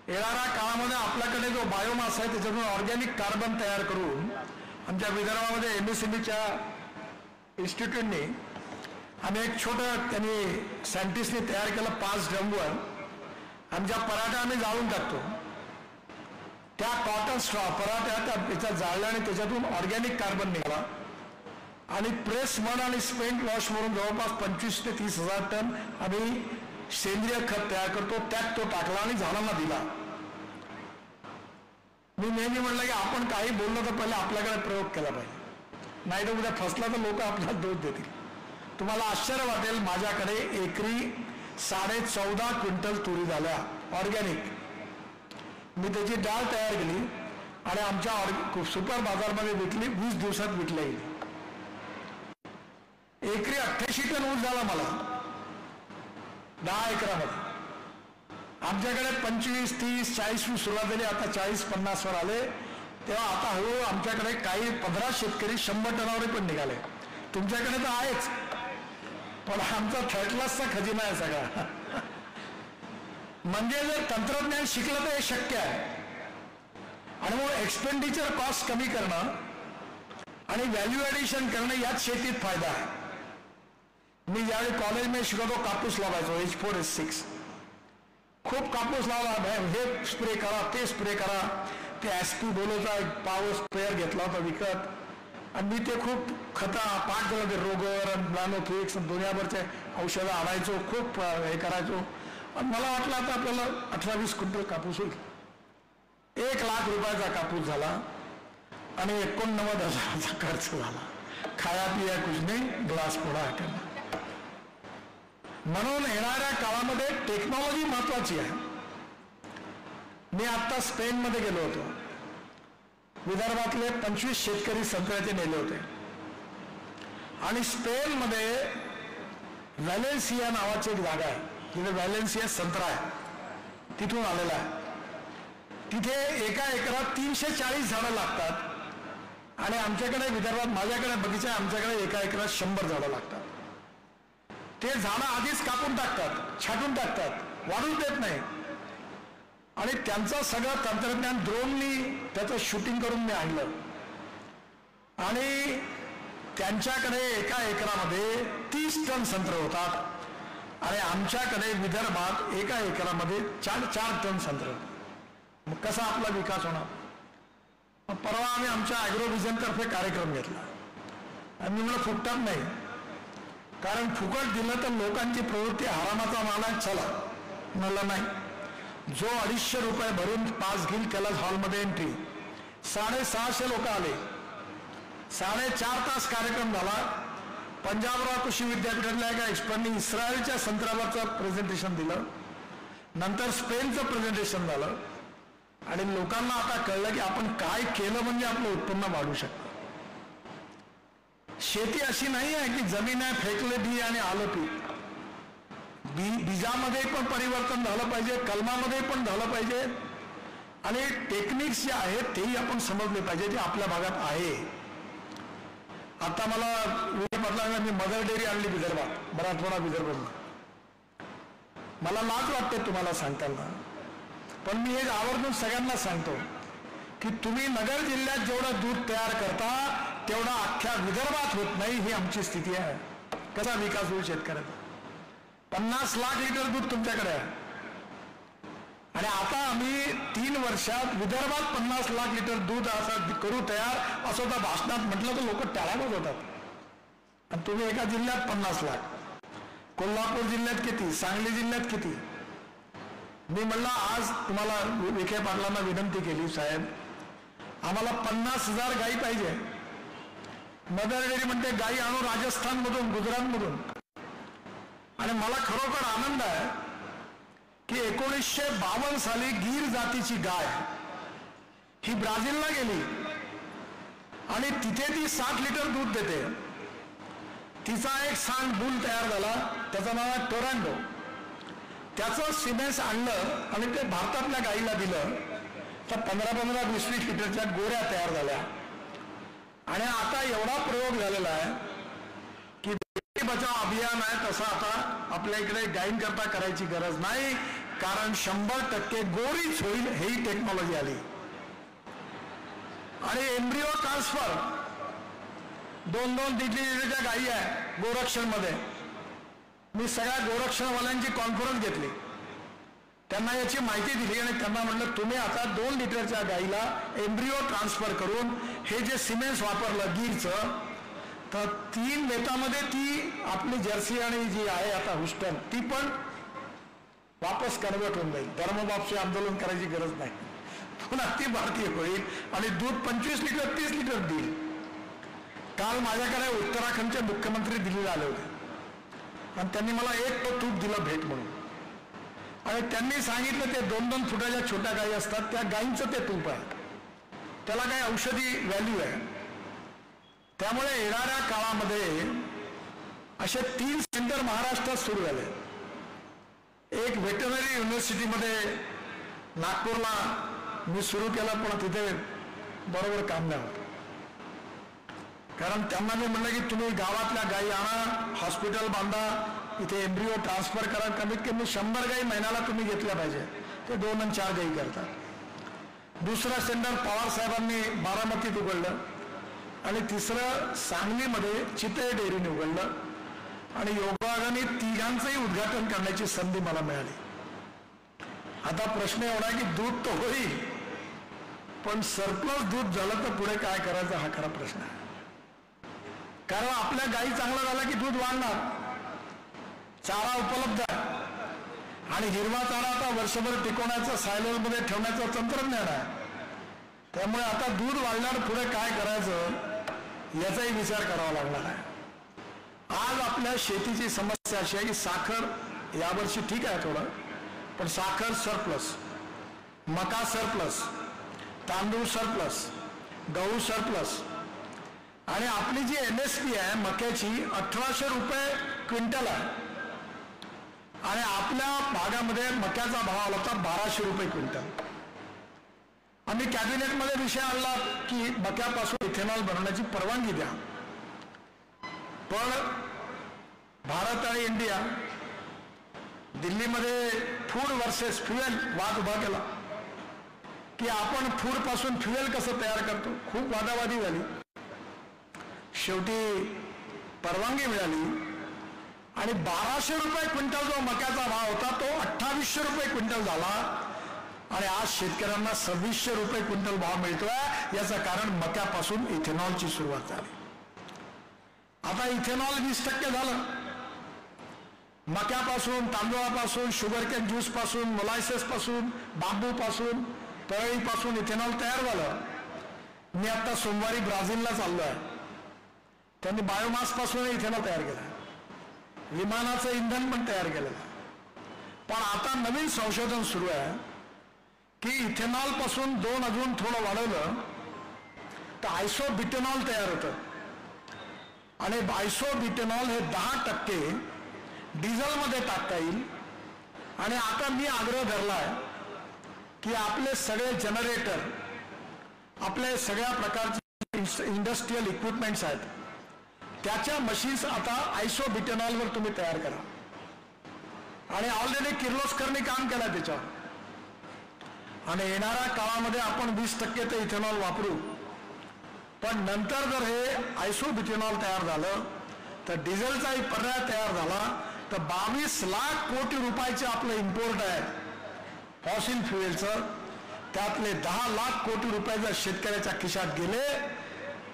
[SPEAKER 5] येणाऱ्या काळामध्ये आपल्याकडे जो बायोमास आहे त्याच्यातून ऑर्गॅनिक कार्बन तयार करून आमच्या विदर्भामध्ये MSMEच्या इन्स्टिट्यूटने आम्ही एक छोटं त्यांनी सायंटिस्टने तयार केलं 5 ड्रमवर. आमच्या पराठ्या आम्ही जाळून टाकतो. त्या कॉटन स्ट्रॉ पराठ्या त्याच्यात जाळल्या आणि त्याच्यातून ऑर्गॅनिक कार्बन निघाला आणि प्रेस मड आणि स्पेंट वॉश म्हणून जवळपास 25,000 ते 30,000 टन आम्ही सेंद्रिय खत तयार करतो. त्यात तो टाकला आणि झाडांना दिला. मी नेहमी म्हणलं की आपण काही बोललो तर पहिले आपल्याकडे प्रयोग केला पाहिजे, नाही तर उद्या फसला तर लोक आपल्याला दोष देतील. तुम्हाला आश्चर्य वाटेल, माझ्याकडे एकरी 14.5 क्विंटल तुरी झाल्या ऑर्गॅनिक. मी त्याची डाळ तयार केली आणि आमच्या सुपर बाजारमध्ये विकली. 20 दिवसात विकल्या गेली. एकरी 88 टन ऊस झाला मला 10 एकरामध्ये. आमच्याकडे 25, 30, 40 सुरुवात झाली. आता 40-50 वर आले. तेव्हा आता हळूहळू आमच्याकडे काही 15 शेतकरी 100 टनावर पण निघाले. तुमच्याकडे तर आहेच, पण आमचा थर्ड क्लासचा खजिना आहे सगळा. म्हणजे जर तंत्रज्ञान शिकलं तर हे शक्य आहे. आणि मग एक्सपेंडिचर कॉस्ट कमी करणं आणि व्हॅल्यू ऍडिशन करणं यात शेतीत फायदा आहे. मी ज्यावेळी कॉलेजमध्ये शिकवतो कापूस लावायचो, H4 H6 खूप कापूस लावला. हे स्प्रे करा, ते स्प्रे करा. ते ॲस्पी बोलोचा एक पॉवर स्प्रेअर घेतला होता विकत आणि मी ते खूप खता 5 झालं. ते रोगर आणि ब्लॅनोफिक्स दुनियाभरचे औषधं आणायचो, खूप हे करायचो. आणि मला वाटलं आता आपल्याला 18-20 क्विंटल कापूस होईल. 1 लाख रुपयाचा कापूस झाला आणि 89,000चा खर्च झाला. खाया पिया कुछ नाही, ग्लास फोडा हटना. म्हणून येणाऱ्या काळामध्ये टेक्नॉलॉजी महत्वाची आहे. मी आता स्पेनमध्ये गेलो होतो. विदर्भातले 25 शेतकरी संत्र्याचे नेले होते आणि स्पेनमध्ये व्हॅलेन्सिया नावाची एक जागा आहे जिथे व्हॅलेन्सिया संत्रा आहे, तिथून आलेला आहे. तिथे एका एकरात 340 झाडं लागतात आणि आमच्याकडे विदर्भात, माझ्याकडे बगीचा आहे, आमच्याकडे एका एकरात 100 झाडं लागतात. ते झाडं आधीच कापून टाकतात, छाटून टाकतात, वाढून देत नाही. आणि त्यांचं सगळं तंत्रज्ञान ड्रोननी त्याचं शूटिंग करून मी आणलं आणि त्यांच्याकडे एका एकरामध्ये 30 टन संत्र होतात आणि आमच्याकडे विदर्भात एका एकरामध्ये 4 टन संत्र. मग कसा आपला विकास होणार? परवा आम्ही आमच्या ॲग्रोव्हिजनतर्फे कार्यक्रम घेतला आणि मी म्हणलं फुकटात नाही, कारण फुकट दिलं तर लोकांची प्रवृत्ती हरामाचा माला चला. म्हणलं नाही, जो 250 रुपये भरून पास घेईल त्याला हॉलमध्ये एंट्री. 650 लोक आले. 4.5 तास कार्यक्रम झाला. पंजाबराव कृषी विद्यापीठातल्या एका एक्सपर्टनी इस्रायलच्या संत्र्यावरचं प्रेझेंटेशन दिलं. नंतर स्पेनचं प्रेझेंटेशन झालं आणि लोकांना आता कळलं की आपण काय केलं म्हणजे आपलं उत्पन्न वाढू शकतं. शेती अशी नाही आहे की जमीन आहे, फेकले बी आणि आलं पीक. बीजामध्ये पण परिवर्तन झालं पाहिजे, कलमामध्ये पण झालं पाहिजे आणि टेक्निक्स जे आहेत तेही आपण समजले पाहिजे जे आपल्या भागात आहे. आता मला म्हटलं मी मदर डेअरी आणली विदर्भात, मराठवाडा विदर्भ. मला लाज वाटते तुम्हाला सांगताना, पण मी हे आवर्जून सगळ्यांना सांगतो की तुम्ही नगर जिल्ह्यात जेवढं दूध तयार करता तेवढा अख्ख्या विदर्भात होत नाही. ही आमची स्थिती आहे. कसा विकास होईल शेतकऱ्याचा? 50 लाख लिटर दूध तुमच्याकडे आहे आणि आता आम्ही 3 वर्षात विदर्भात 50 लाख लिटर दूध असं करू तयार, असं त्या भाषणात म्हटलं तर लोक टाळाबोल होतात. आणि तुम्ही एका जिल्ह्यात 50 लाख, कोल्हापूर जिल्ह्यात किती, सांगली जिल्ह्यात किती. मी म्हणलं आज तुम्हाला विखे पाटलांना विनंती केली, साहेब आम्हाला 50,000 गाई पाहिजे मदर डेअरी म्हणते गाई आणू राजस्थानमधून, गुजरातमधून. आणि मला खरोखर आनंद आहे की 1952 साली गीर जातीची गाय ही ब्राझीलला गेली आणि तिथे ती 60 लिटर दूध देते. तिचा एक सांड बुल तयार झाला, त्याचं नाव आहे टोरंटो. त्याचं सिमेंट आणलं आणि ते भारतातल्या गाईला दिलं तर 15-15, 20-20 लिटरच्या गोऱ्या तयार झाल्या. आणि आता एवढा प्रयोग झालेला आहे की बेटी बचाव अभियान आहे तसं आता आपल्या इकडे गायींकरता करायची गरज नाही, कारण 100% गोरीच होईल, ही टेक्नॉलॉजी आली. आणि एम्ब्रिओ ट्रान्सफर 2-2 लिटरच्या गायी आहे गोरक्षणमध्ये. मी सगळ्या गोरक्षणवाल्यांची कॉन्फरन्स घेतली, त्यांना याची माहिती दिली आणि त्यांना म्हटलं तुम्ही आता 2 लिटरच्या गाईला एम्ब्रिओ ट्रान्सफर करून हे जे सिमेंट्स वापरलं गीरचं, तर 3 वेतामध्ये ती आपली जर्सी आणि जी आहे आता हुस्टन ती पण वापस कन्वर्ट होऊन जाईल. धर्मबापचे आंदोलन करायची गरज नाही, पुन्हा ती भारतीय होईल आणि दूध 25 लिटर 30 लिटर देईल. काल माझ्याकडे उत्तराखंडचे मुख्यमंत्री दिल्लीला आले होते आणि त्यांनी मला 1 टन तूप दिलं भेट म्हणून. आणि त्यांनी सांगितलं ते 2-2 फुटाच्या छोट्या गायी असतात, त्या गायींचं ते तूप आहे, त्याला काही औषधी व्हॅल्यू आहे. त्यामुळे येणाऱ्या काळामध्ये असे 3 सेंटर महाराष्ट्रात सुरू झाले. एक व्हेटरनरी युनिव्हर्सिटीमध्ये नागपूरला मी सुरू केलं, पण तिथे बरोबर काम नाही होत. कारण त्यांना मी म्हणलं की तुम्ही गावातल्या गायी आणा, हॉस्पिटल बांधा, इथे एम्ब्रिओ ट्रान्सफर करा, कमीत कमी 100 गायी महिन्याला तुम्ही घेतल्या पाहिजे. ते 2 आणि 4 गायी करतात. दुसरं सेंटर पवार साहेबांनी बारामतीत उघडलं आणि तिसरं सांगलीमध्ये चितळे डेअरीने उघडलं. आणि योगायोगाने तिघांचंही उद्घाटन करण्याची संधी मला मिळाली. आता प्रश्न एवढा की दूध तर होईल, पण सरप्लस दूध झालं तर पुढे काय करायचं हा खरा प्रश्न आहे. कारण आपल्या गायी चांगला झाला की दूध वाढणार, चारा उपलब्ध आहे आणि हिरवा चारा आता वर्षभर टिकवण्याचं, सायलोमध्ये ठेवण्याचं तंत्रज्ञान आहे. त्यामुळे आता दूध वाढणार, पुढे काय करायचं याचाही विचार करावा लागणार आहे. आज आपल्या शेतीची समस्या अशी आहे की साखर यावर्षी ठीक आहे थोडं, पण साखर सरप्लस, मका सरप्लस, तांदूळ सरप्लस, गहू सरप्लस. आणि आपली जी MSP आहे मक्याची 1800 रुपये क्विंटल आहे आणि आपल्या भागामध्ये मक्याचा भाव आला होता 1200 रुपये क्विंटल. आम्ही कॅबिनेटमध्ये विषय आणला की मक्यापासून इथेनॉल बनवण्याची परवानगी द्या, पण भारत आणि इंडिया दिल्लीमध्ये फूड वर्सेस फ्युएल वाद उभा केला की आपण फूड पासून फ्युएल कसं तयार करतो. खूप वादावादी झाली, शेवटी परवानगी मिळाली आणि 1200 रुपये क्विंटल जो मक्याचा भाव होता तो 2800 रुपये क्विंटल झाला आणि आज शेतकऱ्यांना 2600 रुपये क्विंटल भाव मिळतोय. याचं कारण मक्यापासून इथेनॉलची सुरुवात झाली. आता इथेनॉल 20% झालं. मक्यापासून, तांदूळापासून, शुगरकेन ज्यूस पासून, मोलायसेस पासून, बांबू पासून, तळईपासून इथेनॉल तयार झालं. मी आता सोमवारी ब्राझीलला चाललो आहे, त्यांनी बायोमास पासून इथेनॉल तयार केलं, विमानाचं इंधन पण तयार केलेलं. पण आता नवीन संशोधन सुरू आहे की इथेनॉल पासून 2 अजून थोडं वाढवलं तर आयसोब्युटेनॉल तयार होतं आणि आयसोब्युटेनॉल हे 10% डिझेलमध्ये टाकता येईल. आणि आता मी आग्रह धरलाय की आपले सगळे जनरेटर, आपले सगळ्या प्रकारचे इंडस्ट्रियल इक्विपमेंट्स आहेत, त्याच्या मशीन्स आता आयसोब्युटेनॉलवर तुम्ही तयार करा. आणि ऑलरेडी किर्लोस्करने काम केलं त्याच्यावर. आणि येणाऱ्या काळामध्ये आपण 20% ते इथेनॉल वापरू, पण नंतर जर हे आयसोब्युटेनॉल तयार झालं तर डिझेलचाही पर्याय तयार झाला तर 22 लाख कोटी रुपयाचे आपलं इम्पोर्ट आहे फॉसिल फ्युएलचं, त्यातले 10 लाख कोटी रुपये जर शेतकऱ्याच्या खिशात गेले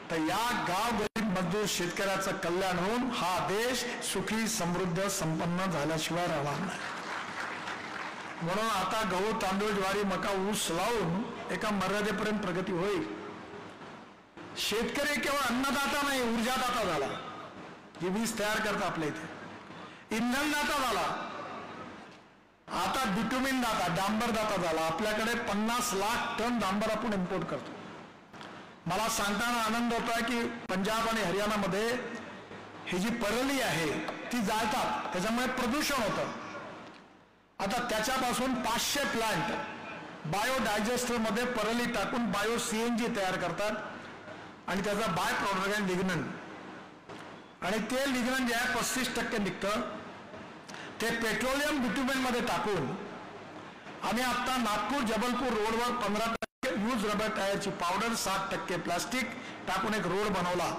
[SPEAKER 5] तर या गाव गरीब मजदूर शेतकऱ्याचं कल्याण होऊन हा देश सुखी, समृद्ध, संपन्न झाल्याशिवाय राहणार नाही. म्हणून आता गहू, तांदूळ, ज्वारी, मका, ऊस लावून एका मर्यादेपर्यंत प्रगती होईल. शेतकरी केवळ अन्नदाता नाही, ऊर्जादाता झाला. जी वीज तयार करता आपल्या इथे, इंधनदाता झाला. आता बिटुमिन दाता, डांबर दाता झाला. आपल्याकडे 50 लाख टन डांबर आपण इम्पोर्ट करतो. मला सांगताना आनंद होता की पंजाब आणि हरियाणामध्ये ही जी परली आहे ती जाळतात, त्याच्यामुळे प्रदूषण होतं. आता त्याच्यापासून 500 प्लांट बायोडायजेस्टरमध्ये परली टाकून बायो CNG तयार करतात आणि त्याचा बाय प्रॉडक्ट आहे लिग्नन. आणि ते लिग्नन जे आहे 35% निघतं, ते पेट्रोलियम बिट्युमेनमध्ये टाकून आम्ही आता नागपूर जबलपूर रोडवर 15% यूज रबर टायरची पावडर, 7% प्लास्टिक टाकून एक रोड बनवला.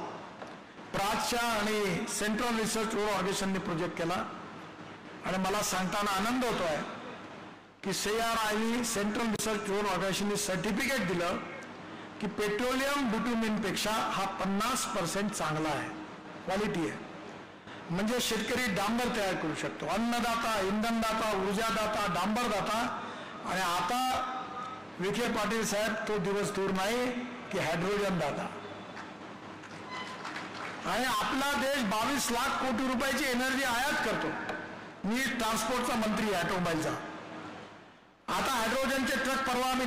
[SPEAKER 5] प्राजच्या आणि सेंट्रल रिसर्च रोड ऑर्गेनायझेशनने प्रोजेक्ट केला. आणि मला सांगताना आनंद होतोय की CRI सेंट्रल रिसर्च रोड ऑर्गनायझेशनने सर्टिफिकेट दिलं की पेट्रोलियम बिट्युमिनपेक्षा हा 50% चांगला आहे, क्वालिटी आहे. म्हणजे शेतकरी डांबर तयार करू शकतो. अन्नदाता, इंधनदाता, ऊर्जादाता, डांबरदाता. आणि आता विखे पाटील साहेब तो दिवस दूर नाही की हायड्रोजन दाता. आणि आपला देश 22 लाख कोटी रुपयाची एनर्जी आयात करतो. मी ट्रान्सपोर्टचा मंत्री आहे, ऑटोमोबाईलचा. आता हायड्रोजनचे ट्रक, परवा आम्ही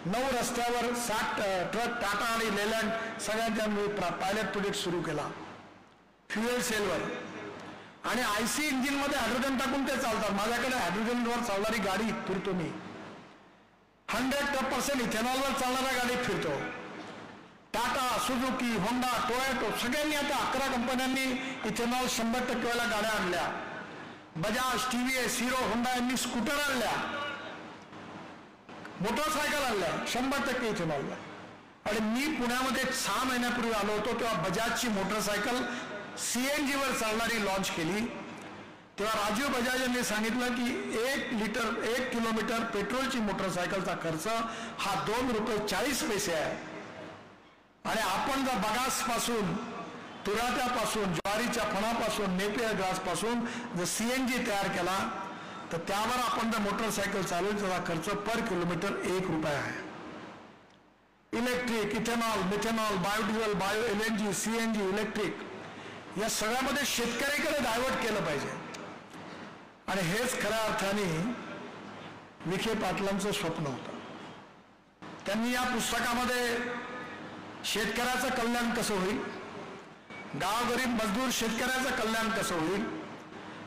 [SPEAKER 5] 9 रस्त्यावर 60 ट्रक टाटा आणि लेलँड सगळ्यांच्या पायलट प्रोजेक्ट सुरू केला फ्युएल सेलवर. आणि IC इंजिनमध्ये हायड्रोजन टाकून ते चालतात. माझ्याकडे हायड्रोजनवर चालणारी गाडी फिरतो मी. 100% इथेनॉलवर चालणाऱ्या गाडीत फिरतो. टाटा, सुझुकी, होंडा, टोयोटो सगळ्यांनी आता 11 कंपन्यांनी इथेनॉल 100% वाल्या गाड्या आणल्या. बजाज, TVS, हिरो, होंडा यांनी स्कूटर आणल्या, मोटरसायकल आणल्या 100% इथेनॉलला. आणि मी पुण्यामध्ये 6 महिन्यापूर्वी आलो होतो, तेव्हा बजाजची मोटरसायकल CNG वर चालणारी लॉन्च केली. तेव्हा राजीव बजाज यांनी सांगितलं की 1 किलोमीटर पेट्रोलची मोटरसायकलचा खर्च हा ₹2.40 आहे. आणि आपण जर बगासपासून, तुराट्यापासून, ज्वारीच्या फणापासून, नेपियर ग्रास पासून जर CNG तयार केला तर त्यावर आपण जर मोटरसायकल चालवली त्याचा खर्च पर किलोमीटर ₹1 आहे. Electric, ethanol, methanol, biodiesel, bio LNG, CNG, electric या सगळ्यामध्ये शेतकऱ्याकडे डायव्हर्ट केलं पाहिजे. आणि हेच खऱ्या अर्थाने विखे पाटलांचं स्वप्न होतं. त्यांनी या पुस्तकामध्ये शेतकऱ्याचं कल्याण कसं होईल, गावगरीब मजदूर शेतकऱ्याचं कल्याण कसं होईल,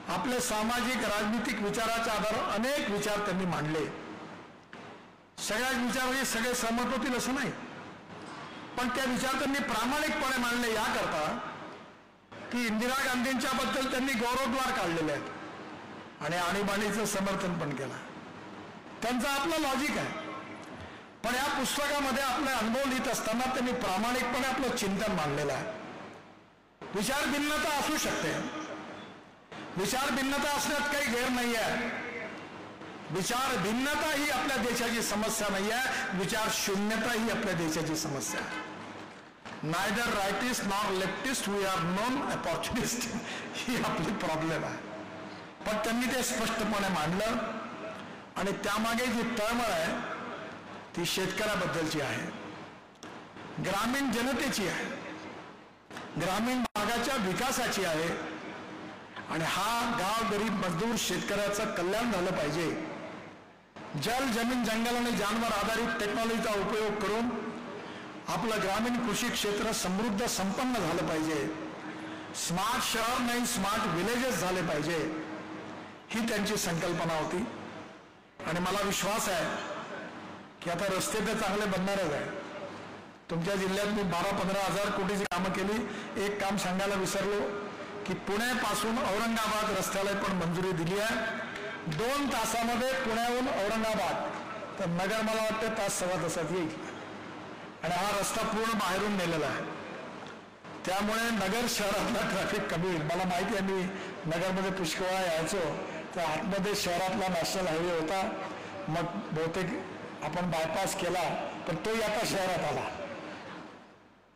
[SPEAKER 5] आपले सामाजिक राजनीतिक विचाराच्या आधारावर अनेक विचार त्यांनी मांडले. सगळ्याच विचारांनी सगळे सहमत होतील असं नाही, पण त्या विचार त्यांनी प्रामाणिकपणे मांडले याकरता की इंदिरा गांधींच्या बद्दल त्यांनी गौरवद्वार काढलेले आहेत आणि आणीबाणीचं समर्थन पण केलं. त्यांचं आपलं लॉजिक आहे. पण या पुस्तकामध्ये आपले अनुभव लिहित असताना त्यांनी प्रामाणिकपणे आपलं चिंतन मांडलेलं आहे. विचार भिन्नता असू शकते, विचार भिन्नता असण्यात काही गैर नाही आहे. विचार भिन्नता ही आपल्या देशाची समस्या नाही आहे, विचार शून्यता ही आपल्या देशाची समस्या आहे. Neither rightist nor leftist, we are non opportunist ही आपली प्रॉब्लेम आहे. पण त्यांनी ते स्पष्टपणे मांडलं. आणि त्यामागे जी तळमळ आहे ती शेतकऱ्याबद्दलची आहे, ग्रामीण जनतेची आहे, ग्रामीण भागाच्या विकासाची आहे. आणि हा गाव गरीब मजदूर शेतकऱ्याचं कल्याण झालं पाहिजे. जल, जमीन, जंगल आणि जानवर आधारित टेक्नॉलॉजीचा उपयोग करून आपलं ग्रामीण कृषी क्षेत्र समृद्ध संपन्न झालं पाहिजे. स्मार्ट शहर नाही, स्मार्ट विलेजेस झाले पाहिजे, ही त्यांची संकल्पना होती. आणि मला विश्वास आहे की आता रस्ते तर चांगले बनणारच आहे. तुमच्या जिल्ह्यात मी 12-15 हजार कोटीची कामं केली. एक काम सांगायला विसरलो की पुण्यापासून औरंगाबाद रस्त्याला पण मंजुरी दिली आहे. 2 तासामध्ये पुण्याहून औरंगाबाद तर नगर मला वाटतं तास सव्वा तासात येईल. आणि हा रस्ता पूर्ण बाहेरून नेलेला आहे. त्यामुळे नगर शहरातला ट्रॅफिक कमी होईल. मला माहिती आहे, मी नगरमध्ये पुष्कळ यायचो तर आतमध्ये शहरातला नॅशनल हायवे होता. मग बहुतेक आपण बायपास केला पण तोही आता शहरात आला.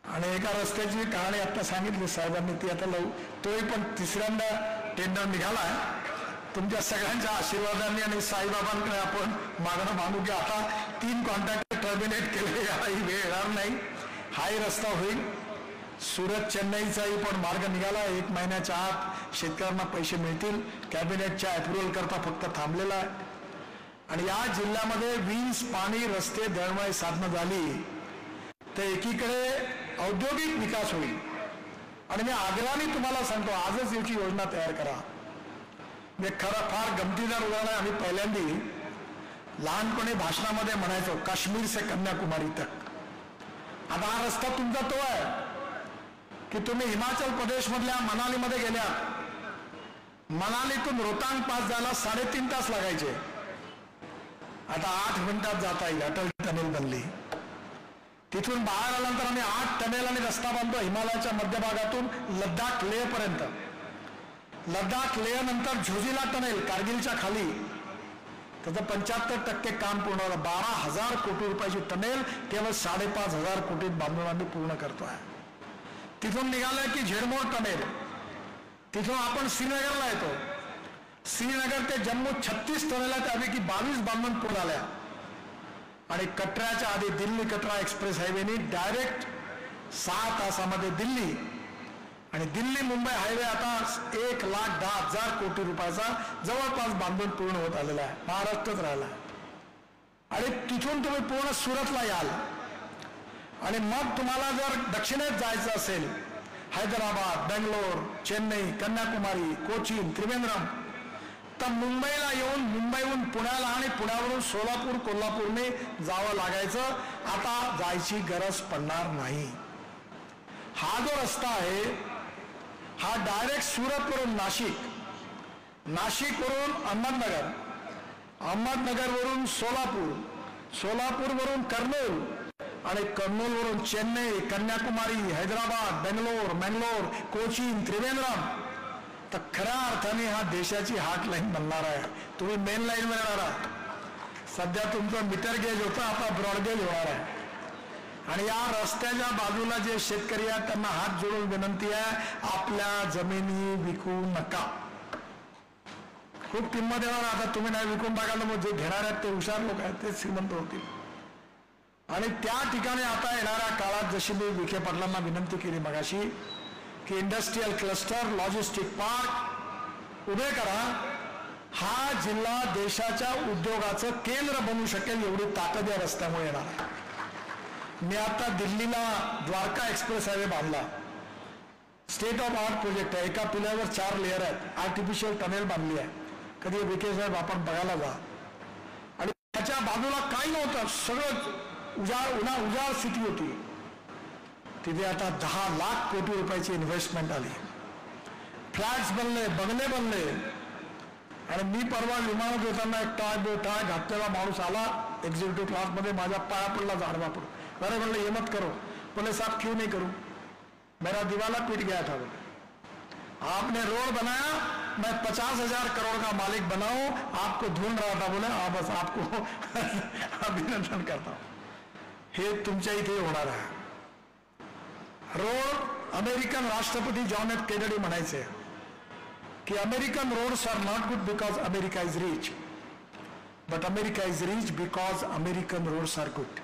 [SPEAKER 5] आणि एका रस्त्याची कहाणी आता सांगितली साहेबांनी, ती आता तोही पण 3ऱ्यांदा टेंडर निघालाय. तुमच्या सगळ्यांच्या आशीर्वादांनी आणि साईबाबांकडे आपण मागणं मागू की आता 3 कॉन्ट्रॅक्ट टर्मिनेट केले, यालाही वेळ येणार नाही. हाही रस्ता होईल. सुरत चेन्नईचाही पण मार्ग निघाला. 1 महिन्याच्या आत शेतकऱ्यांना पैसे मिळतील. कॅबिनेटच्या अप्रुव्हल करता फक्त थांबलेला आहे. आणि या जिल्ह्यामध्ये वीज, पाणी, रस्ते, दळणवळण साधनं झाली तर एकीकडे औद्योगिक विकास होईल. आणि मी आग्रहाने तुम्हाला सांगतो, आजच याची योजना तयार करा. मी खरं फार गमतीदार उदाहरण आहे. आम्ही पहिल्यांदा लहानपणी भाषणामध्ये म्हणायचो काश्मीर से कन्याकुमारी तक. आता हा रस्ता तुमचा तो आहे की तुम्ही हिमाचल प्रदेश मधल्या मनालीमध्ये गेल्या. मनालीतून रोहतांग पास जायला 3.5 तास लागायचे. आता 8 मिनिटात जाता येईल. अटल टनेल बनली. तिथून बाहेर आल्यानंतर आम्ही 8 टनेल आणि रस्ता बांधतो हिमालयाच्या मध्यभागातून लडाख लेह पर्यंत. लडाख लेह नंतर झोजिला टनेल कारगिलच्या खाली, त्याचं 75% काम पूर्ण झालं. 12,000 कोटी रुपयाची टनेल केवळ 5,500 कोटीत बांधून आम्ही पूर्ण करतोय. तिथून निघालं की झेडमोर टनेल. तिथून आपण श्रीनगरला येतो. श्रीनगर ते जम्मू 36 टनेल आहेत, त्यापैकी 22 बांधून पूर्ण झाल्या. आणि कटराच्या आधी दिल्ली कटरा एक्सप्रेस हायवेने डायरेक्ट 6 तासामध्ये दिल्ली, आणि दिल्ली मुंबई हायवे आता 1,10,000 कोटी रुपयाचा जवळपास बांधून पूर्ण होत आलेला आहे. महाराष्ट्रात राहिला. आणि तिथून तुम्ही पूर्ण सुरतला याल. आणि मग तुम्हाला जर दक्षिणेत जायचं असेल, हैदराबाद, बेंगलोर, चेन्नई, कन्याकुमारी, कोचीन, त्रिवेंद्रम, तर मुंबईला येऊन मुंबईहून पुण्याला आणि पुण्यावरून सोलापूर, कोल्हापूरने जावं लागायचं. आता जायची गरज पडणार नाही. हा जो रस्ता आहे हा डायरेक्ट सुरतवरून नाशिक, नाशिकवरून अहमदनगर, अहमदनगरवरून सोलापूर, सोलापूरवरून कर्नूल, आणि कर्नूलवरून चेन्नई, कन्याकुमारी, हैदराबाद, बेंगलोर, मंगलोर, कोचीन, त्रिवेंद्रम. तर खऱ्या अर्थाने हा देशाची हार्ट लाईन बनणार आहे. तुम्ही मेन लाईन वर येणार आहात. सध्या तुमचं मीटर गेज होतं, आता ब्रॉडगेज होणार आहे. आणि या रस्त्याच्या बाजूला जे शेतकरी आहेत त्यांना हात जोडून विनंती आहे, आपल्या जमिनी विकू नका. खूप किंमत येणार. आता तुम्ही नाही विकून टाकाल, मग जे घेणार आहेत ते हुशार लोक आहेत, ते श्रीमंत होतील. आणि त्या ठिकाणी आता येणाऱ्या काळात जशी मी विखे पाटलांना विनंती केली मगाशी की इंडस्ट्रीयल क्लस्टर, लॉजिस्टिक पार्क उभे करा. हा जिल्हा देशाच्या उद्योगाचं केंद्र बनू शकेल एवढी ताकद या रस्त्यामुळे येणार आहे. मी आता दिल्लीला द्वारका एक्सप्रेस हायवे बांधला. स्टेट ऑफ आर्ट प्रोजेक्ट आहे. एका पिल्यावर 4 लेअर आहेत. आर्टिफिशियल टनेल बांधली आहे. कधी विखे साहेब आपण बघायला जा. आणि त्याच्या बाजूला काही नव्हतं, सगळं उजाड स्थिती होती. तिथे आता 10 लाख कोटी रुपयाची इन्व्हेस्टमेंट आली. फ्लॅट्स बनले, बंगले बनले. आणि मी परवा विमानात येताना एक टाय घातलेला माणूस आला एक्झिक्युटिव्ह क्लासमध्ये, माझ्या पाया पडला झाडवा पडून. अरे म्हणलं ये मत करो. बोले साहब क्यों नहीं करूं, मेरा दिवाला पीट गया था. बोले आपने रोड बनाया, मैं 50,000 करोड़ का मालिक बनाऊं, आपको ढूंढ रहा था. बोले हाँ बस आपको अभिनंदन करता हूं. हे तुमच्या इथे होणार आहे. रोड अमेरिकन राष्ट्रपती जॉन एफ केनेडी म्हणायचे की American roads are not good because America is rich, but America is rich because American roads are good.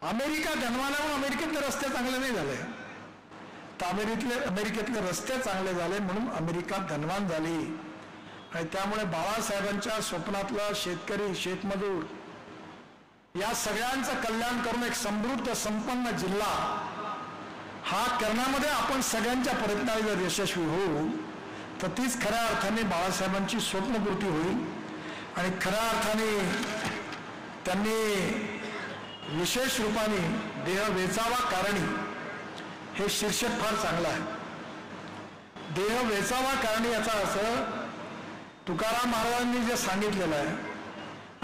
[SPEAKER 5] America धनवाल्यावर अमेरिकेतले रस्ते चांगले नाही झाले, तर अमेरिकेतले रस्ते चांगले झाले म्हणून अमेरिका धनवान झाली. आणि त्यामुळे बाळासाहेबांच्या स्वप्नातला शेतकरी, शेतमजूर या सगळ्यांचं कल्याण करून एक समृद्ध संपन्न जिल्हा हा करण्यामध्ये आपण सगळ्यांच्या प्रयत्नाने जर यशस्वी होऊ तर तीच खऱ्या अर्थाने बाळासाहेबांची स्वप्नपूर्ती होईल. आणि खऱ्या अर्थाने त्यांनी विशेष रूपाने देह वेचावा कारणी हे शीर्षक फार चांगलं आहे. देह वेचावा कारणी याचा अर्थ तुकाराम महाराजांनी जे सांगितलेलं आहे,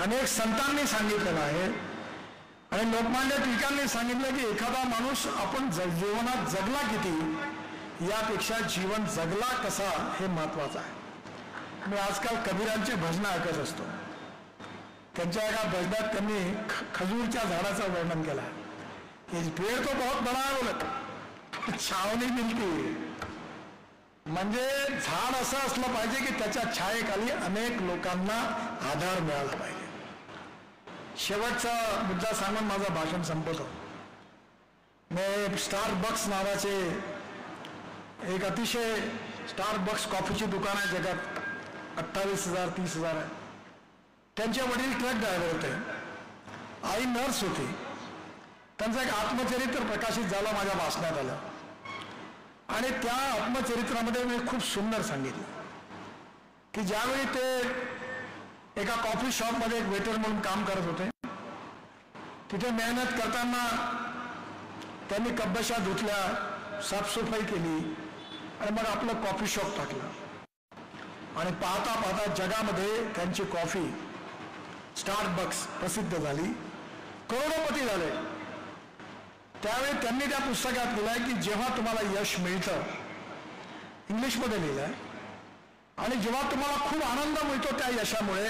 [SPEAKER 5] अनेक संतांनी सांगितलेलं आहे, आणि लोकमान्य टिळकांनी सांगितलं की एखादा माणूस आपण जीवनात जगला किती यापेक्षा जीवन जगला कसा हे महत्वाचं आहे. मी आजकाल कबीरांची भजनं ऐकत असतो. त्यांच्या एका भजनात त्यांनी खजूरच्या झाडाचं वर्णन केलं आहे. पेड़ तो बहुत बड़ा है, बोलत छावनी मिळते. म्हणजे झाड असं असलं पाहिजे की त्याच्या छायेखाली अनेक लोकांना आधार मिळाला पाहिजे. शेवटचा मुद्दा सांगून माझं भाषण संपवतो. स्टारबक्स नावाचे एक अतिशय स्टारबक्स कॉफीची दुकान आहे जगात, 28,000 30,000 आहे. त्यांचे वडील ट्रक ड्रायव्हर होते, आई नर्स होती. त्यांचं एक आत्मचरित्र प्रकाशित झालं, माझ्या वाचण्यात आलं. आणि त्या आत्मचरित्रामध्ये मी खूप सुंदर सांगितलं की ज्यावेळी ते एका कॉफी शॉपमध्ये एक वेटर म्हणून काम करत होते, तिथे मेहनत करताना त्यांनी कब्बशा धुतल्या, साफसफाई केली आणि मग आपलं कॉफी शॉप टाकलं. आणि पाहता पाहता जगामध्ये त्यांची कॉफी स्टारबक्स प्रसिद्ध झाली, करोडोपती झाले. त्यावेळी त्यांनी त्या पुस्तकात लिहिलंय की जेव्हा तुम्हाला यश मिळतं, इंग्लिशमध्ये लिहिलंय, आणि जेव्हा तुम्हाला खूप आनंद मिळतो त्या यशामुळे,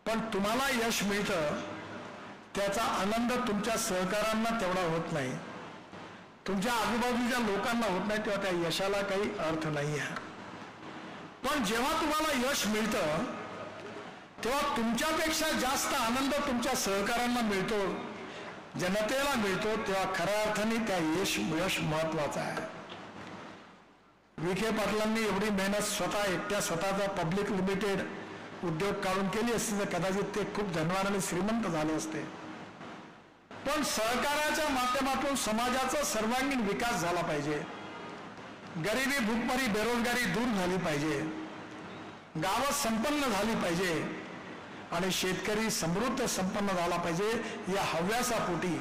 [SPEAKER 5] पण तुम्हाला यश मिळतं त्याचा आनंद तुमच्या सहकाऱ्यांना तेवढा होत नाही, तुमच्या आजूबाजूच्या लोकांना होत नाही, तेव्हा त्या यशाला काही अर्थ नाही आहे. पण जेव्हा तुम्हाला यश मिळतं तेव्हा तुमच्यापेक्षा जास्त आनंद तुमच्या सहकाऱ्यांना मिळतो, जनतेला मिळतो, तेव्हा खऱ्या अर्थाने त्या यश महत्वाचं आहे. विखे पाटलांनी एवढी मेहनत स्वतःचा पब्लिक लिमिटेड उद्योग काढून केली असती तर कदाचित ते खूप धनवान आणि श्रीमंत झाले असते. पण सहकार्याच्या माध्यमातून समाजाचा सर्वांगीण विकास झाला पाहिजे, गरिबी, भूकमारी, बेरोजगारी दूर झाली पाहिजे, गावं संपन्न झाली पाहिजे आणि शेतकरी समृद्ध संपन्न झाला पाहिजे. या हव्यासापोटी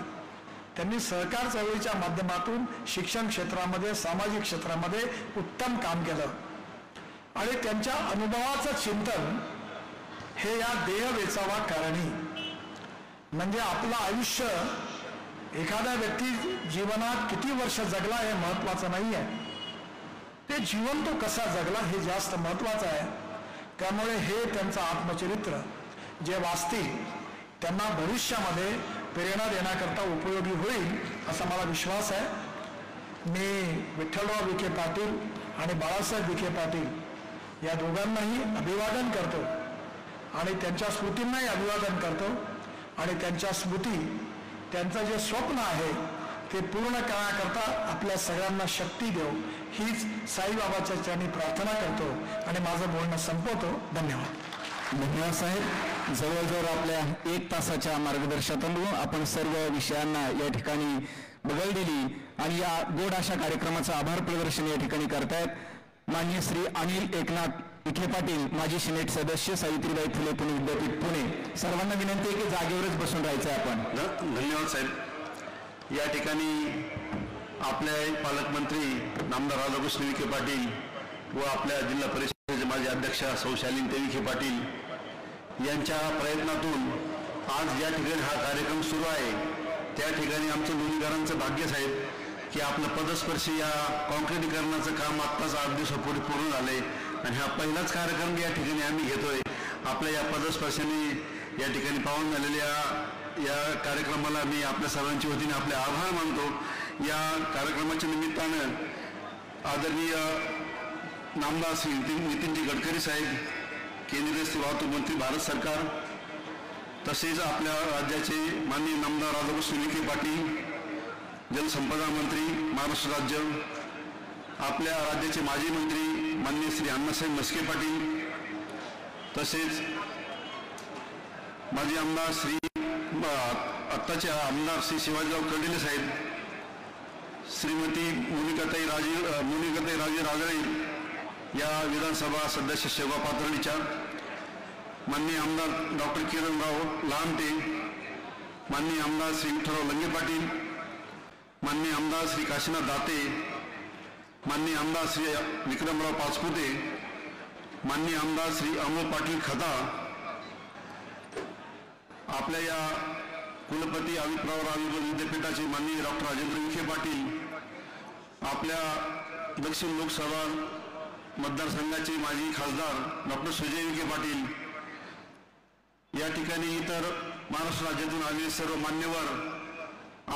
[SPEAKER 5] त्यांनी सहकार चळवळीच्या माध्यमातून शिक्षण क्षेत्रामध्ये, सामाजिक क्षेत्रामध्ये उत्तम काम केलं. आणि त्यांच्या अनुभवाचं चिंतन हे या देह वेचावा कारणी, म्हणजे आपलं आयुष्य एखाद्या व्यक्ती जीवनात किती वर्ष जगला हे महत्वाचं नाही आहे, ते जीवन तो कसा जगला हे जास्त महत्वाचं आहे. त्यामुळे हे त्यांचं आत्मचरित्र जे वाचतील त्यांना भविष्यामध्ये प्रेरणा देण्याकरता उपयोगी होईल असा मला विश्वास आहे. मी विठ्ठलराव विखे पाटील आणि बाळासाहेब विखे पाटील या दोघांनाही अभिवादन करतो आणि त्यांच्या स्मृतींनाही अभिवादन करतो. आणि त्यांच्या स्मृती, त्यांचं जे स्वप्न आहे ते पूर्ण करण्याकरता आपल्या सगळ्यांना शक्ती देव हीच साईबाबाच्या चरणी प्रार्थना करतो आणि माझं बोलणं संपवतो. धन्यवाद.
[SPEAKER 1] धन्यवाद साहेब. जवळजवळ आपल्या 1 तासाच्या मार्गदर्शनातून आपण सर्व विषयांना या ठिकाणी बगल दिली आणि या गोड अशा कार्यक्रमाचं आभार प्रदर्शन या ठिकाणी करतायत माननीय श्री अनिल एकनाथ विखे पाटील, माजी सिनेट सदस्य, सावित्रीबाई फुले पुणे विद्यापीठ पुणे. सर्वांना विनंती आहे की जागेवरच बसून राहायचं आहे आपण.
[SPEAKER 3] धन्यवाद साहेब. या ठिकाणी आपले पालकमंत्री नामदार राधाकृष्ण विखे पाटील व आपल्या जिल्हा परिषदेचे माजी अध्यक्षा सौ शालिनी विखे पाटील यांच्या प्रयत्नातून आज या ठिकाणी हा कार्यक्रम सुरू आहे. त्या ठिकाणी आमचं लोणीकरांचं भाग्य साहेब की आपलं पदस्पर्शी या कॉन्क्रिटीकरणाचं काम आत्ताच 8 दिवसापूर्वी पूर्ण झालंय आणि हा पहिलाच कार्यक्रम या ठिकाणी आम्ही घेतोय. आपल्या या पदस्पर्शाने या ठिकाणी पाहून झालेल्या या कार्यक्रमाला मी आपल्या सर्वांच्या वतीने आपले आभार मानतो. या कार्यक्रमाच्या निमित्तानं आदरणीय नामदार श्री नितीनजी गडकरी साहेब, केंद्रीय रस्ते वाहतूक मंत्री भारत सरकार, तसेच आपल्या राज्याचे माननीय नामदार राधाकृष्ण विखे पाटील, जलसंपदा मंत्री महाराष्ट्र राज्य, आपल्या राज्याचे माजी मंत्री माननीय श्री अण्णासाहेब मस्के पाटील, तसेच माजी आमदार श्री आत्ताचे आमदार श्री शिवाजीराव कर्डिले साहेब, श्रीमती मोनिकाताई राजे राजळे या विधानसभा सदस्य सेवा पातळीच्या, माननीय आमदार डॉक्टर किरणराव लहामटे, माननीय आमदार श्री विठ्ठलराव लंगे पाटील, माननीय आमदार श्री काशीनाथ दाते, माननीय आमदार श्री विक्रमराव पाचपुते, माननीय आमदार श्री अमोल पाटील खता, आपल्या या कुलपती अविप्रवर आयुर्वेद विद्यापीठाचे माननीय डॉक्टर राजेंद्र विखे पाटील, आपल्या दक्षिण लोकसभा मतदारसंघाचे माजी खासदार डॉक्टर सुजय विखे पाटील, या ठिकाणी इतर महाराष्ट्र राज्यातून आलेले सर्व मान्यवर,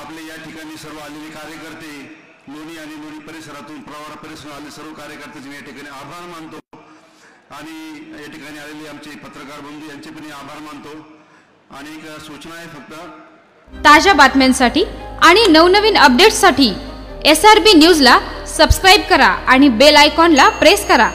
[SPEAKER 3] आपले या ठिकाणी सर्व आलेले कार्यकर्ते, लोणी आणि लोणी परिसरातून प्रवरा परिसरातून आलेले सर्व कार्यकर्त्यांचे मी या ठिकाणी आभार मानतो आणि या ठिकाणी आलेले आमचे पत्रकार बंधू यांचे पण आभार मानतो. आणि एक सूचना आहे फक्त,
[SPEAKER 6] ताज्या बातम्यांसाठी आणि नवनवीन अपडेट्ससाठी SRB न्यूजला सबस्क्राईब करा आणि बेल आयकॉनला प्रेस करा।